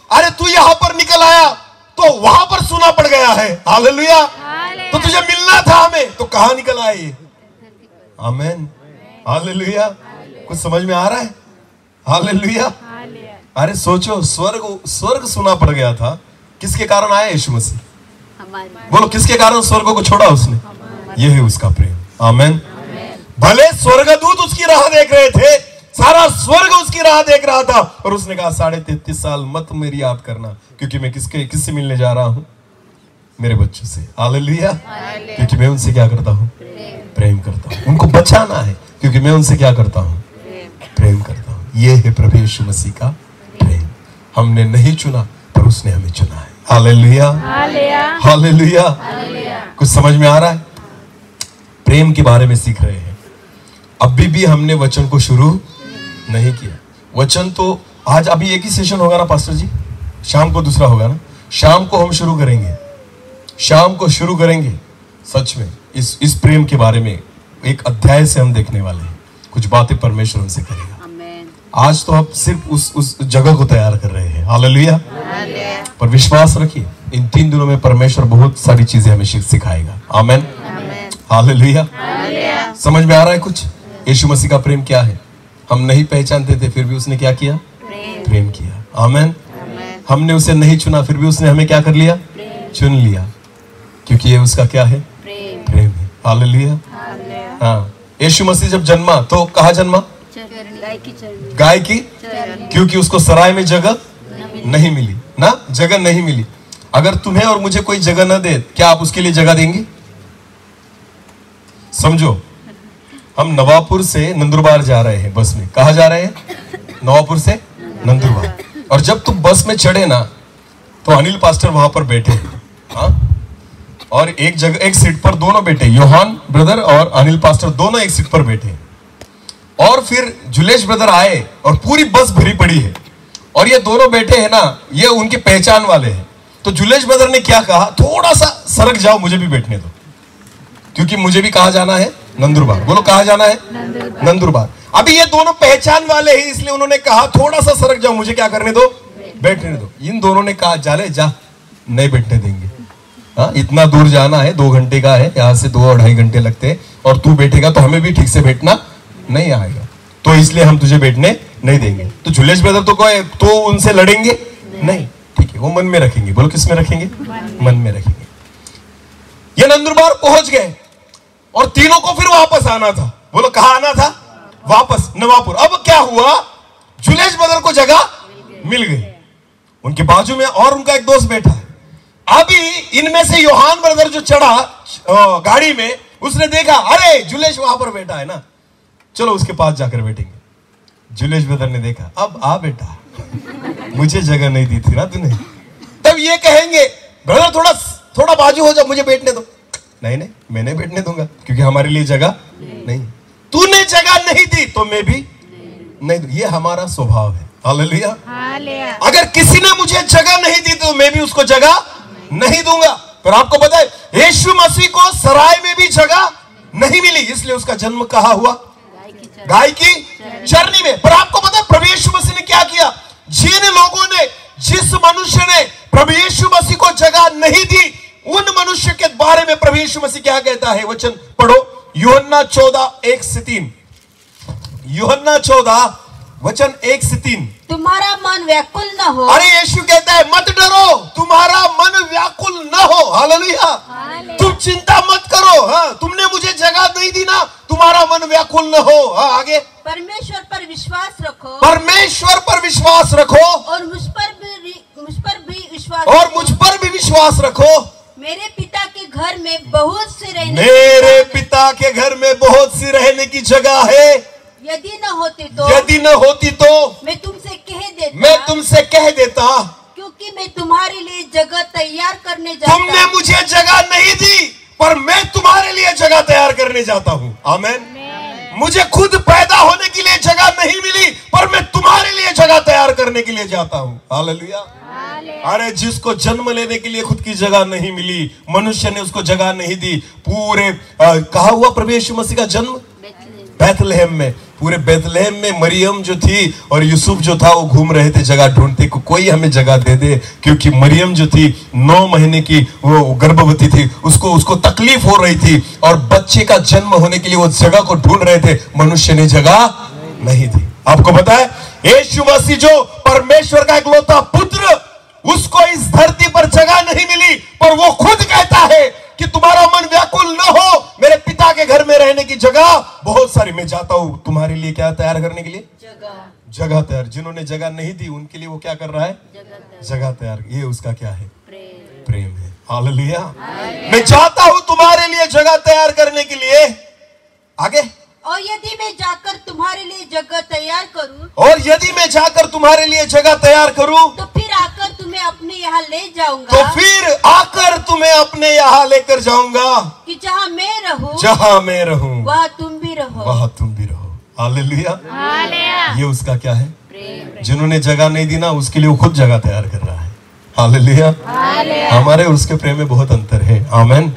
अरे तू यहां पर निकल आया तो वहां पर सुना पड़ गया है। हालेलुया। तो तुझे मिलना था हमें, तो कहां निकल आए ये? आमेन। हालेलुया। कुछ समझ में आ रहा है? हालेलुया। अरे सोचो, स्वर्ग सुना पड़ गया था, किसके कारण आया यीशु मसीह? बोलो किसके कारण स्वर्ग को छोड़ा उसने? यह है उसका प्रेम। आमेन। भले स्वर्गदूत उसकी राह देख रहे थे, सारा स्वर्ग उसकी राह देख रहा था, और उसने कहा 33.5 साल मत मेरी याद करना, क्योंकि मैं किससे मिलने जा रहा हूं? मेरे बच्चों से। हालेलुया। क्योंकि मैं उनसे क्या करता हूं? प्रेम करता हूं। उनको बचाना है, क्योंकि मैं उनसे क्या करता हूं? प्रेम करता हूं। यह है प्रभु यीशु मसीह का प्रेम। हमने नहीं चुना, पर उसने हमें चुना है। Hallelujah, hallelujah. कुछ समझ में आ रहा है? प्रेम के बारे में सीख रहे हैं। अभी भी हमने वचन को शुरू नहीं किया। वचन तो आज अभी एक ही सेशन होगा ना पास्टर जी, शाम को दूसरा होगा ना। शाम को हम शुरू करेंगे, शाम को शुरू करेंगे सच में इस प्रेम के बारे में एक अध्याय से हम देखने वाले हैं। कुछ बातें परमेश्वर हमसे करेगा। आज तो आप सिर्फ उस जगह को तैयार कर रहे हैं। हालेलुया। पर विश्वास रखिए, इन 3 दिनों में परमेश्वर बहुत सारी चीजें हमें सिखाएगा। आमेन, हालेलुया। समझ में आ रहा है कुछ? यीशु मसीह का प्रेम क्या है? हम नहीं पहचानते थे, फिर भी उसने क्या किया? प्रेम किया। आमेन। हमने उसे नहीं चुना, फिर भी उसने हमें क्या कर लिया? चुन लिया, क्योंकि ये उसका क्या है? प्रेम है। हालेलुया। हाँ, यीशु मसीह जब जन्मा तो कहाँ जन्मा? गाय की, क्योंकि उसको सराय में जगह नहीं मिली ना, जगह नहीं मिली। अगर तुम्हें और मुझे कोई जगह न दे, क्या आप उसके लिए जगह देंगे? समझो, हम नवापुर से नंदुरबार जा रहे हैं बस में। कहा जा रहे हैं? नवापुर से नंदुरबार। और जब तुम बस में चढ़े ना, तो अनिल पास्टर वहां पर बैठे। हाँ, और एक जगह एक सीट पर दोनों बैठे, योहान ब्रदर और अनिल पास्टर दोनों एक सीट पर बैठे। और फिर जुलेश ब्रदर आए और पूरी बस भरी पड़ी है, और ये दोनों बैठे हैं ना, ये उनकी पहचान वाले हैं। तो जुलेश ब्रदर ने क्या कहा? थोड़ा सा सरक जाओ, मुझे भी बैठने दो, क्योंकि मुझे भी कहा जाना है? नंदुरबार। बोलो, कहा जाना है? नंदुरबार। अभी ये दोनों पहचान वाले हैं, इसलिए उन्होंने कहा थोड़ा सा सरक जाओ, मुझे क्या करने दो? बैठने दो। इन दोनों ने कहा जाले जा, नहीं बैठने देंगे। हाँ, इतना दूर जाना है, 2 घंटे का है, यहाँ से 2 और 2.5 घंटे लगते हैं, और तू बैठेगा तो हमें भी ठीक से बैठना नहीं आएगा, तो इसलिए हम तुझे बैठने नहीं देंगे। तो जुलेश ब्रदर तो उनसे लड़ेंगे नहीं, ठीक है, वो मन में रखेंगे। बोलो, किस में रखेंगे? मन में रखेंगे। ये नंदुरबार पहुंच गए और तीनों को फिर वापस आना था। बोलो, कहाँ आना था? वापस नवापुर। अब क्या हुआ? जुलेश ब्रदर को जगह मिल गई, उनके बाजू में और उनका एक दोस्त बैठा है। अभी इनमें से योहान ब्रदर जो चढ़ा गाड़ी में, उसने देखा अरे जुलेश वहां पर बैठा है ना, चलो उसके पास जाकर बैठेंगे। जुलेश ब्रदर ने देखा, अब आ बेटा, मुझे जगह नहीं दी थी ना तूने। तब ये कहेंगे, ब्रदर थोड़ा बाजू हो जा, मुझे बैठने दो। नहीं, मैं नहीं बैठने दूंगा, क्योंकि हमारे लिए जगह नहीं। तूने जगह नहीं दी तो मैं भी नहीं दूं। ये हमारा स्वभाव है। हालेलुया। अगर किसी ने मुझे जगह नहीं दी तो मैं भी उसको जगह नहीं दूंगा। पर आपको पता है, यीशु मसीह को सराय में भी जगह नहीं मिली, इसलिए उसका जन्म कहाँ हुआ? गाय की चरनी में। पर आपको पता है प्रभु यीशु मसीह ने क्या किया? जिन लोगों ने, जिस मनुष्य ने प्रभु यीशु मसीह को जगह नहीं दी, उन मनुष्य के बारे में प्रभु यीशु मसीह क्या कहता है? वचन पढ़ो, यूहन्ना 14:1-3। यूहन्ना 14 वचन 1-3। तुम्हारा मन व्याकुल न हो। अरे यीशु कहता है मत डरो, तुम्हारा मन व्याकुल न हो। हालेलुया। तुम चिंता मत करो। हाँ, तुमने मुझे जगह नहीं दी ना, तुम्हारा मन व्याकुल न हो। हाँ, आगे। परमेश्वर पर विश्वास रखो। परमेश्वर पर विश्वास रखो, और मुझ पर भी विश्वास, और मुझ पर भी विश्वास रखो। मेरे पिता के घर में बहुत सी रहने, मेरे पिता के घर में बहुत सी रहने की जगह है। यदि न होती तो मैं तुमसे कह देता, क्योंकि मैं तुम्हारे लिए जगह तैयार करने जाता हूँ। तुमने मुझे जगह नहीं दी, पर मैं तुम्हारे लिए जगह तैयार करने जाता हूँ। आमेन। मुझे खुद पैदा होने के लिए जगह नहीं मिली, पर मैं तुम्हारे लिए जगह तैयार करने के लिए जाता हूँ। हालेलुया। अरे जिसको जन्म लेने के लिए खुद की जगह नहीं मिली, मनुष्य ने उसको जगह नहीं दी। पूरे कहा हुआ प्रभु यीशु मसीह का जन्म बैतलहम में। पूरे बैतलहम में मरियम जो थी और यूसुफ जो था, वो घूम रहे थे जगह ढूंढते, कोई हमें जगह दे दे, क्योंकि मरियम जो थी 9 महीने की वो गर्भवती थी, उसको तकलीफ हो रही थी, और बच्चे का जन्म होने के लिए वो जगह को ढूंढ रहे थे। मनुष्य ने जगह नहीं दी। आपको पता है, यीशु मसीह जो परमेश्वर का इकलौता पुत्र, उसको इस धरती पर जगह नहीं मिली, पर वो खुद कहता है कि तुम्हारा मन व्याकुल न हो, मेरे पिता के घर में रहने की जगह बहुत सारी, मैं जाता हूं तुम्हारे लिए क्या तैयार करने के लिए? जगह तैयार। जिन्होंने जगह नहीं दी उनके लिए वो क्या कर रहा है? जगह तैयार। ये उसका क्या है? प्रेम है। हालेलुया। मैं चाहता हूं तुम्हारे लिए जगह तैयार करने के लिए। आगे। और यदि मैं जाकर तुम्हारे लिए जगह तैयार करूं, और यदि मैं जाकर तुम्हारे लिए जगह तैयार करूं, तो फिर आकर तुम्हें अपने यहाँ ले जाऊंगा, तो फिर आकर तुम्हें अपने यहाँ लेकर जाऊंगा कि जहाँ मैं रहूं, जहाँ मैं रहूं वहाँ तुम भी रहो। वहाँ तुम भी रहो। हालेलुया। ये उसका क्या है? जिन्होंने जगह नहीं दी ना, उसके लिए वो खुद जगह तैयार कर रहा है। हालेलुया। हमारे और उसके प्रेम में बहुत अंतर है। आमेन।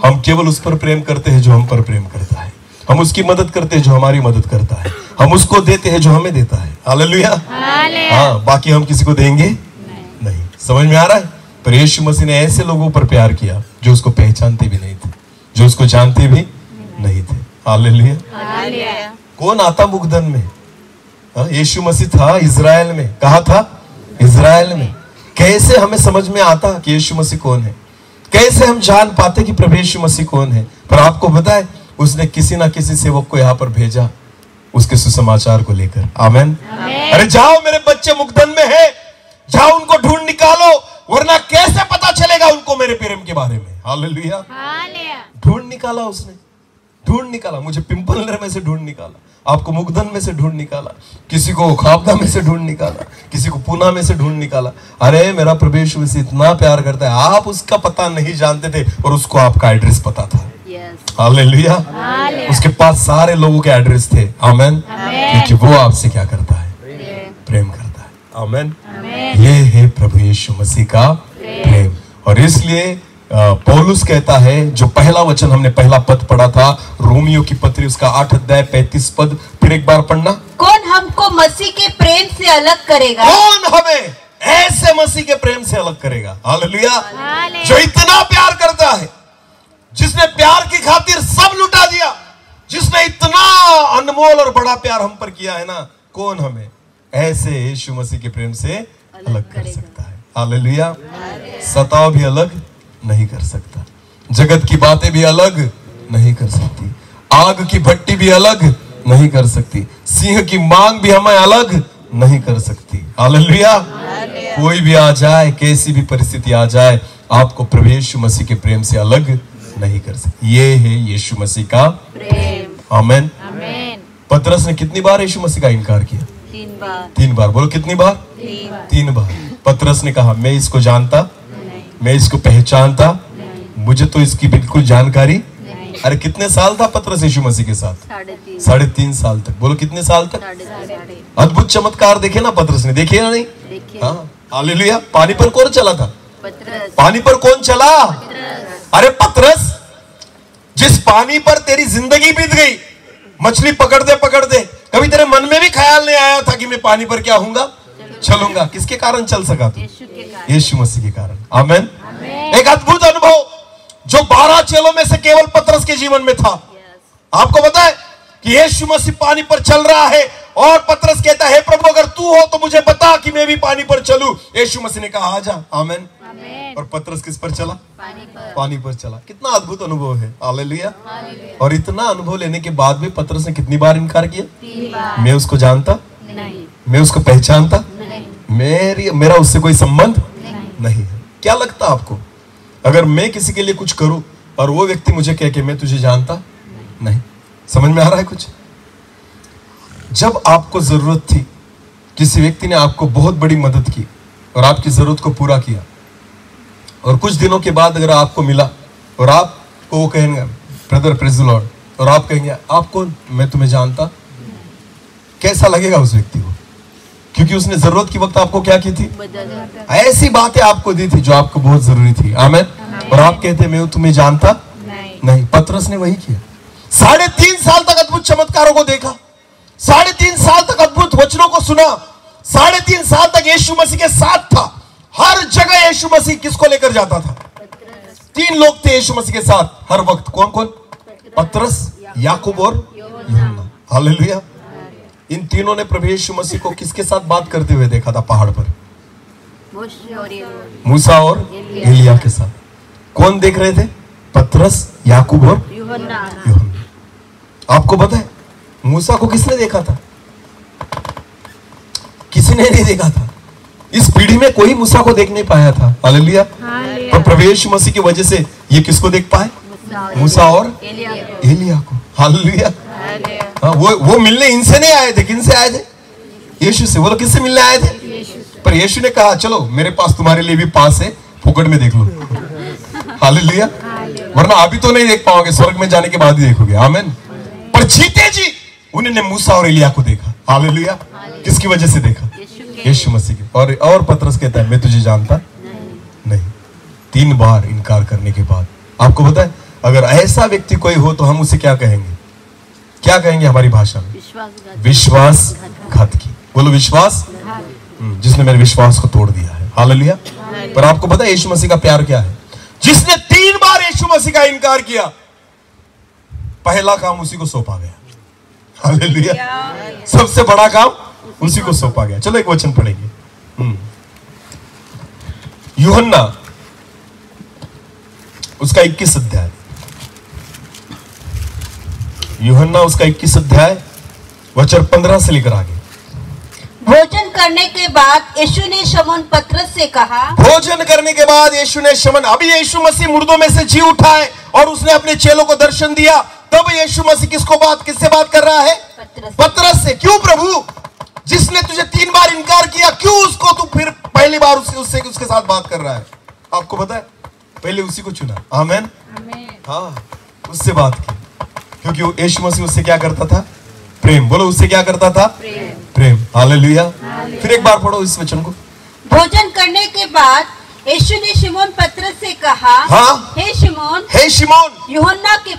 हम केवल उस पर प्रेम करते हैं जो हम पर प्रेम करता है, हम उसकी मदद करते हैं जो हमारी मदद करता है, हम उसको देते हैं जो हमें देता है। हालेलुया। हाँ, बाकी हम किसी को देंगे नहीं। समझ में आ रहा है? पर यीशु मसीह ने ऐसे लोगों पर प्यार किया जो उसको पहचानते भी नहीं थे, जो उसको जानते भी नहीं थे। हालेलुया। कौन आता मुग्धन में? यीशु मसीह था इजराइल में। कहा था? इजराइल में। कैसे हमें समझ में आता कि यीशु मसीह कौन है? कैसे हम जान पाते कि प्रभु यीशु मसीह कौन है? पर आपको पता है, उसने किसी ना किसी सेवक को यहाँ पर भेजा उसके सुसमाचार को लेकर। आमेन। अरे जाओ, मेरे बच्चे मुग्धन में है, जाओ उनको ढूंढ निकालो, वरना कैसे पता चलेगा उनको मेरे प्रेम के बारे में। हालेलुया। ढूंढ निकाला उसने, ढूंढ निकाला। मुझे पिंपल में से ढूंढ निकाला, आपको मुग्धन में से ढूंढ निकाला, किसी को खाबदा में से ढूंढ निकाला, किसी को पूना में से ढूंढ निकाला। अरे मेरा प्रभु यीशु मसीह इतना प्यार करता है, आप उसका पता नहीं जानते थे और उसको आपका एड्रेस पता था। हालेलुया। उसके पास सारे लोगों के एड्रेस थे। आमेन। क्योंकि वो आपसे क्या करता है? प्रेम करता है। आमेन। ये है प्रभु यीशु मसीह का प्रेम। और इसलिए पौलुस कहता है, जो पहला वचन हमने पहला पद पढ़ा था, रोमियो की पत्री उसका 8 अध्याय 35 पद, फिर एक बार पढ़ना। कौन हमको मसीह के प्रेम से अलग करेगा? कौन हमें ऐसे मसीह के प्रेम से अलग करेगा? हालेलुया। जो इतना प्यार करता है, जिसने प्यार की खातिर सब लुटा दिया, जिसने इतना अनमोल और बड़ा प्यार हम पर किया है ना, कौन हमें ऐसे यीशु मसीह के प्रेम से अलग कर सकता है? हालेलुया। सताव भी अलग नहीं कर सकता, जगत की बातें भी अलग नहीं कर सकती, आग की भट्टी भी अलग नहीं कर सकती, सिंह की मांग भी हमें अलग नहीं कर सकती। हालेलुया। कोई भी आ जाए, कैसी भी परिस्थिति आ जाए, आपको प्रभु यीशु मसीह के प्रेम से अलग नहीं कर सकती। ये है यीशु मसीह का प्रेम। आमेन। पतरस ने कितनी बार यीशु मसीह का इनकार किया? 3 बार। 3 बार। बोलो कितनी बार? 3 बार। पतरस ने कहा, मैं इसको जानता, मैं इसको पहचानता, मुझे तो इसकी बिल्कुल जानकारी। अरे कितने साल था पतरस यीशु मसीह के साथ? 3.5 साल तक। बोलो कितने साल तक? अद्भुत चमत्कार देखे ना पतरस ने, देखे ना? नहीं? हाँ। हालेलुया। पानी पर कौन चला था? पानी पर कौन चला? अरे पतरस, जिस पानी पर तेरी जिंदगी बीत गई, मछली पकड़ते पकड़ते, कभी तेरे मन में भी ख्याल नहीं आया था कि मैं पानी पर क्या होऊंगा? चलूंगा। किसके कारण चल सका तू? यीशु मसीह के कारण। आमेन। एक अद्भुत अनुभव जो 12 चेलों में से केवल पतरस के जीवन में था। आपको पता है कि यीशु मसीह पानी पर चल रहा है और पतरस कहता है, प्रभु अगर तू हो तो मुझे बता कि मैं भी पानी पर चलूं। यीशु मसीह ने कहा, आजा। आमेन। और पतरस किस पर चला? पानी पर चला। कितना अद्भुत अनुभव है। हालेलुया। और इतना अनुभव लेने के बाद भी पतरस ने कितनी बार इनकार किया? 3 बार। मैं उसको जानता नहीं, मैं उसको पहचानता नहीं, मेरा उससे कोई संबंध नहीं है। क्या लगता आपको, अगर मैं किसी के लिए कुछ करूं और वो व्यक्ति मुझे कहे कि मैं तुझे जानता नहीं? समझ में आ रहा है कुछ? जब आपको जरूरत थी, किसी व्यक्ति ने आपको बहुत बड़ी मदद की और आपकी जरूरत को पूरा किया, और कुछ दिनों के बाद अगर आपको मिला और आपको वो कहेंगे, ब्रदर प्रेज़ द लॉर्ड, और आप कहेंगे, आप कौन? मैं तुम्हें जानता। कैसा लगेगा उस व्यक्ति को? क्योंकि उसने जरूरत की वक्त आपको क्या की थी? ऐसी बातें आपको दी थी जो आपको बहुत जरूरी थी। आमेन। और आप कहते मैं तुम्हें जानता नहीं। पतरस ने वही किया। 3.5 साल तक अद्भुत चमत्कारों को देखा, 3.5 साल तक अद्भुत वचनों को सुना, 3.5 साल तक यीशु मसीह के साथ था। हर जगह यीशु मसीह किसको लेकर जाता था? 3 लोग थे यीशु मसीह के साथ हर वक्त। कौन कौन? पतरस, याकूब और यूहन्ना। हालेलुया। इन तीनों ने प्रभु यीशु मसीह को किसके साथ बात करते हुए देखा था? पहाड़ पर मूसा और एलिया के साथ। कौन देख रहे थे? पतरस, याकूब और यूहन्ना। आपको पता है मूसा को किसने देखा था? किसी ने नहीं देखा था। इस पीढ़ी में कोई मूसा को देख नहीं पाया था। हालेलुया। और प्रभु यीशु मसीह की वजह से ये किसको देख पाए? मूसा और एलिया को। हालेलुया। हाँ, वो मिलने इनसे नहीं आए थे। किनसे आए थे? यीशु से। वो लोग किससे मिलने आए थे? पर यीशु ने कहा चलो मेरे पास तुम्हारे लिए भी पास है, फुकट में देख लो। हालेलुया। वरना अभी तो नहीं देख पाओगे, स्वर्ग में जाने के बाद ही देखोगे। आमीन। पर जीते जी उन्होंने मूसा और एलिया को देखा। हालेलुया। किसकी वजह से देखा? यीशु मसीह की। और पतरस कहता है मैं तुझे जानता नहीं। 3 बार इनकार करने के बाद। आपको पता है अगर ऐसा व्यक्ति कोई हो तो हम उसे क्या कहेंगे? क्या कहेंगे हमारी भाषा में? विश्वासघातकी। बोलो विश्वास, जिसने मेरे विश्वास को तोड़ दिया है। हालेलुया। पर आपको पता है यीशु मसीह का प्यार क्या है? जिसने 3 बार यीशु मसीह का इनकार किया, पहला काम उसी को सौंपा गया। हालेलुया। सबसे बड़ा काम उसी को सौंपा गया। चलो एक वचन पढ़ेंगे। यूहन्ना उसका 21 अध्याय। यूहन्ना उसका 21 अध्याय वचन 15 से लेकर आगे। भोजन करने के बाद यीशु ने शमौन पतरस से कहा। भोजन करने के बाद यीशु ने शमौन, अभी यीशु मसीह मुर्दों में से जी उठा है और उसने अपने चेलों को दर्शन दिया। तब यीशु मसीह किससे बात कर रहा है? पतरस से। क्यों प्रभु? जिसने तुझे 3 बार इनकार किया, क्यों उसको तू फिर पहली बार उसके साथ बात कर रहा है? आपको पता है पहले उसी को चुना। आमीन। हाँ, उससे बात की क्योंकि यीशु मसीह उससे क्या करता था? प्रेम। बोलो उससे क्या करता था? प्रेम। हालेलुया। फिर एक बार पढ़ो इस वचन को। भोजन करने के बाद यीशु ने शिमोन पतरस से कहा। हाँ? हे शिमोन, यूहन्ना के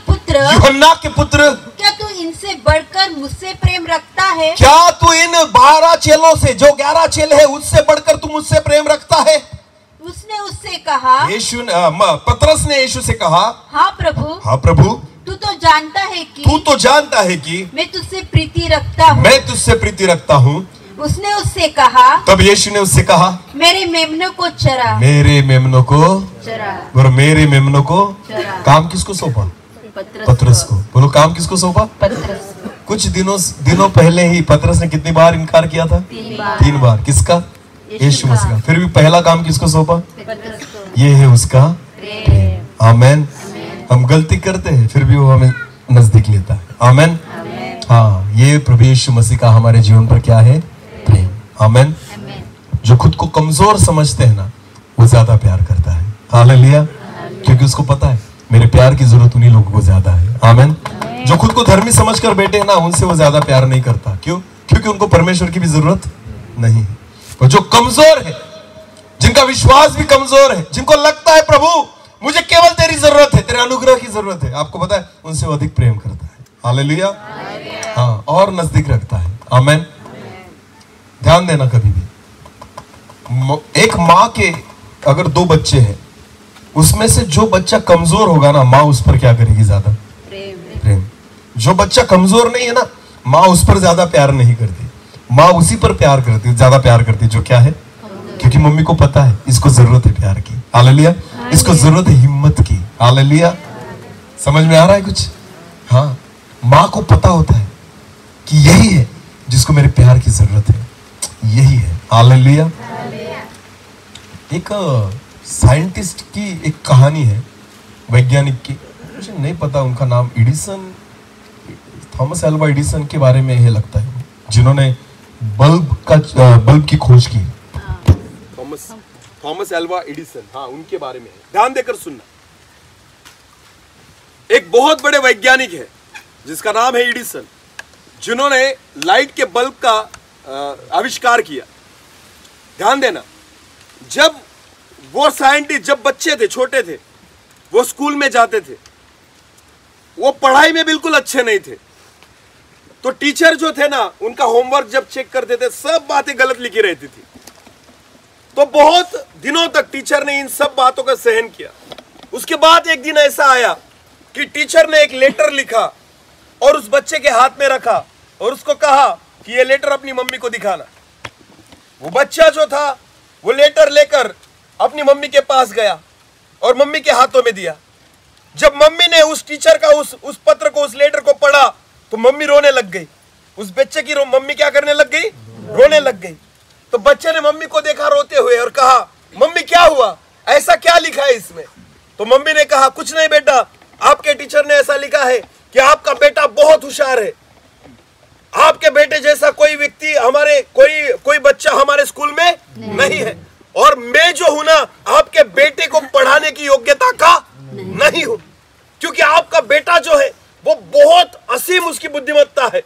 पुत्र, क्या तू इनसे बढ़कर मुझसे प्रेम रखता है? क्या तू इन 12 चेलों से, जो 11 चेले हैं, उससे बढ़कर तू मुझसे प्रेम रखता है? उसने उससे कहा, पतरस ने यीशु से कहा, हाँ प्रभु, तू तो जानता है कि मैं तुझसे प्रीति रखता हूँ। उसने उससे कहा, तब यीशु ने उससे कहा, मेरे मेमनों को चरा। मेरे मेमनों को काम किसको सौंपा? पतरस को। बोलो काम किसको सौंपा? पतरस। कुछ दिनों पहले ही पतरस ने कितनी बार इनकार किया था? 3 बार। किसका? यीशु मसीह का। फिर भी पहला काम किसको सौंपा? ये है उसका प्रेम। आमीन। हम गलती करते हैं फिर भी वो हमें नजदीक लेता है। आमीन। हाँ, ये प्रभु यीशु मसीह का हमारे जीवन पर क्या है? प्रेम। आमीन। जो खुद को कमजोर समझते हैं ना, वो ज्यादा प्यार करता है। हालेलुया। क्योंकि उसको पता है मेरे प्यार की जरूरत उन्हीं लोगों को ज्यादा है। आमीन। जो खुद को धर्मी समझकर बैठे हैं ना, उनसे वो ज्यादा प्यार नहीं करता। क्यों? क्योंकि उनको परमेश्वर की भी जरूरत नहीं है। और जो कमजोर है, जिनका विश्वास भी कमजोर है, जिनको लगता है प्रभु मुझे केवल तेरी जरूरत है, तेरे अनुग्रह की जरूरत है, आपको पता है उनसे वो अधिक प्रेम करता है। हालेलुया। हाँ, और नजदीक रखता है। आमीन। ध्यान देना, कभी भी एक माँ के अगर 2 बच्चे हैं, उसमें से जो बच्चा कमजोर होगा ना, माँ उस पर क्या करेगी? ज्यादा प्रेम। जो बच्चा कमजोर नहीं है ना, माँ उस पर ज्यादा प्यार नहीं करती। माँ उसी पर प्यार करती, ज्यादा प्यार करती जो क्या है? क्योंकि मम्मी को पता है इसको जरूरत है प्यार की। हालेलुया। इसको जरूरत है हिम्मत की। हालेलुया। समझ में आ रहा है कुछ? हाँ, माँ को पता होता है कि यही है जिसको मेरे प्यार की जरूरत है, यही है। हालेलुया। एक साइंटिस्ट की एक कहानी है, वैज्ञानिक की, मुझे नहीं पता उनका नाम, थॉमस एल्वा एडिसन के बारे में यह लगता है, जिन्होंने बल्ब की खोज की। थॉमस एल्वा एडिसन, हाँ, उनके बारे में। ध्यान देकर सुनना। एक बहुत बड़े वैज्ञानिक है जिसका नाम है एडिसन, जिन्होंने लाइट के बल्ब का आविष्कार किया। ध्यान देना, जब वो साइंटिस्ट, जब बच्चे थे, छोटे थे, वो स्कूल में जाते थे, वो पढ़ाई में बिल्कुल अच्छे नहीं थे, तो टीचर जो थे ना, उनका होमवर्क जब चेक करते थे, सब बातें गलत लिखी रहती थी। तो बहुत दिनों तक टीचर ने इन सब बातों का सहन किया। उसके बाद एक दिन ऐसा आया कि टीचर ने एक लेटर लिखा और उस बच्चे के हाथ में रखा और उसको कहा कि ये लेटर अपनी मम्मी को दिखाना। वो बच्चा जो था, वो लेटर लेकर अपनी मम्मी के पास गया और मम्मी के हाथों में दिया। जब मम्मी ने उस टीचर का उस पत्र को, उस लेटर को पढ़ा, तो मम्मी रोने लग गई। उस बच्चे की मम्मी क्या करने लग गई? रोने लग गई। तो बच्चे ने मम्मी को देखा रोते हुए और कहा, मम्मी क्या हुआ, ऐसा क्या लिखा है इसमें? तो मम्मी ने कहा, कुछ नहीं बेटा, आपके टीचर ने ऐसा लिखा है कि आपका बेटा बहुत होशियार है। आपके बेटे जैसा कोई व्यक्ति हमारे कोई बच्चा हमारे स्कूल में नहीं है। और मैं जो हूं ना, आपके बेटे को पढ़ाने की योग्यता का नहीं हूं, क्योंकि आपका बेटा जो है वो बहुत असीम उसकी बुद्धिमत्ता है,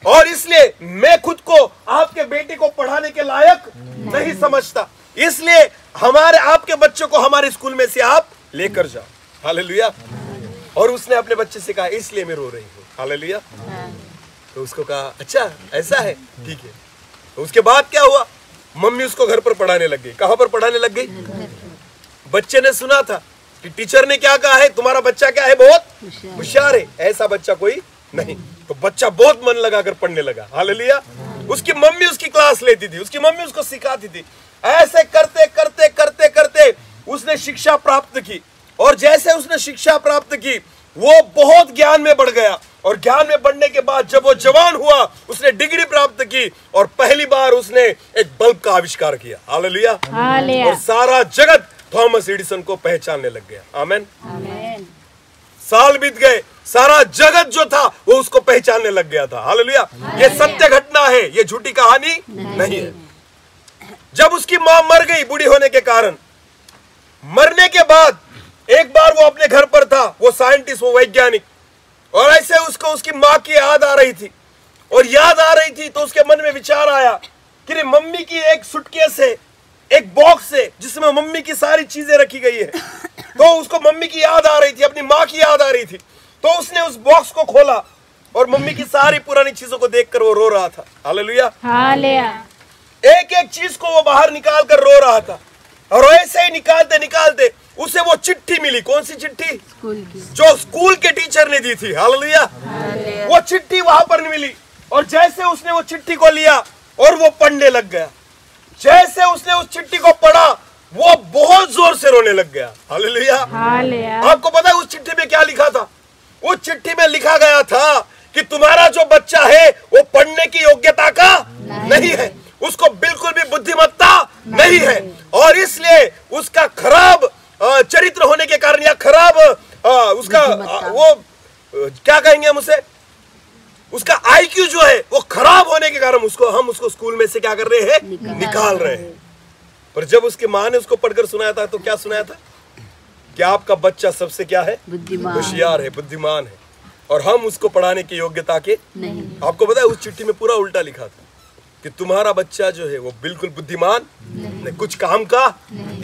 और इसलिए मैं खुद को आपके बेटे को पढ़ाने के लायक नहीं समझता। इसलिए आपके बच्चों को हमारे स्कूल में से आप लेकर जाओ। हालेलुया। और उसने अपने बच्चे से कहा, इसलिए मैं रो रही हूँ। हालेलुया। तो उसको कहा, अच्छा ऐसा है, ठीक है। तो उसके बाद क्या हुआ, मम्मी उसको घर पर पढ़ाने लग गई। कहां पर पढ़ाने लग गई? बच्चे ने सुना था कि टीचर ने क्या कहा है, तुम्हारा बच्चा क्या है, बहुत होशियार है, ऐसा बच्चा कोई नहीं। तो बच्चा बहुत मन लगाकर पढ़ने लगा। हालेलुया। उसकी मम्मी उसकी क्लास लेती थी, उसकी मम्मी उसको सिखाती थी। ऐसे करते करते करते करते उसने शिक्षा प्राप्त की, और जैसे उसने शिक्षा प्राप्त की वो बहुत ज्ञान में बढ़ गया, और ज्ञान में बढ़ने के बाद जब वो जवान हुआ उसने डिग्री प्राप्त की, और पहली बार उसने एक बल्ब का आविष्कार किया। हालेलुया। और सारा जगत थॉमस एडिसन को पहचानने लग गया। आमेन। साल बीत गए, सारा जगत जो था वो उसको पहचानने लग गया था। हालेलुया। ये सत्य घटना है, ये झूठी कहानी नहीं है। जब उसकी मां मर गई बूढ़ी होने के कारण, मरने के बाद एक बार वो अपने घर पर था, वो साइंटिस्ट, वो वैज्ञानिक, और ऐसे उसको उसकी मां की याद आ रही थी, और याद आ रही थी तो उसके मन में विचार आया कि मम्मी की एक सूटकेस है, एक बॉक्स है जिसमें मम्मी की सारी चीजें रखी गई है। तो उसको मम्मी की याद आ रही थी, अपनी माँ की याद आ रही थी। तो उसने उस बॉक्स को खोला और मम्मी की सारी पुरानी चीजों को देखकर वो रो रहा था। हालेलुया। एक एक चीज को वो बाहर निकाल कर रो रहा था, और ऐसे ही निकालते निकालते उसे वो चिट्ठी मिली। कौन सी चिट्ठी? जो स्कूल के टीचर ने दी थी। हालेलुया। वो चिट्ठी वहां पर मिली, और जैसे उसने वो चिट्ठी को लिया और वो पढ़ने लग गया, जैसे उसने उस चिट्ठी को पढ़ा वो बहुत जोर से रोने लग गया। हालेलुया। आपको पता है उस चिट्ठी में क्या लिखा था? उस चिट्ठी में लिखा गया था कि तुम्हारा जो बच्चा है वो पढ़ने की योग्यता का नहीं है, उसको बिल्कुल भी बुद्धिमत्ता नहीं है, और इसलिए उसका खराब चरित्र होने के कारण, या खराब उसका वो क्या कहेंगे हम उसे, उसका आईक्यू जो है वो खराब होने के कारण हम उसको स्कूल में से क्या कर रहे हैं, निकाल रहे हैं। पर जब उसकी माँ ने उसको पढ़कर सुनाया था तो क्या सुनाया था कि आपका बच्चा सबसे क्या है, होशियार है, बुद्धिमान है, और हम उसको पढ़ाने की योग्यता के नहीं। आपको पता है उस चिट्ठी में पूरा उल्टा लिखा था कि तुम्हारा बच्चा जो है वो बिल्कुल बुद्धिमान नहीं, कुछ काम का,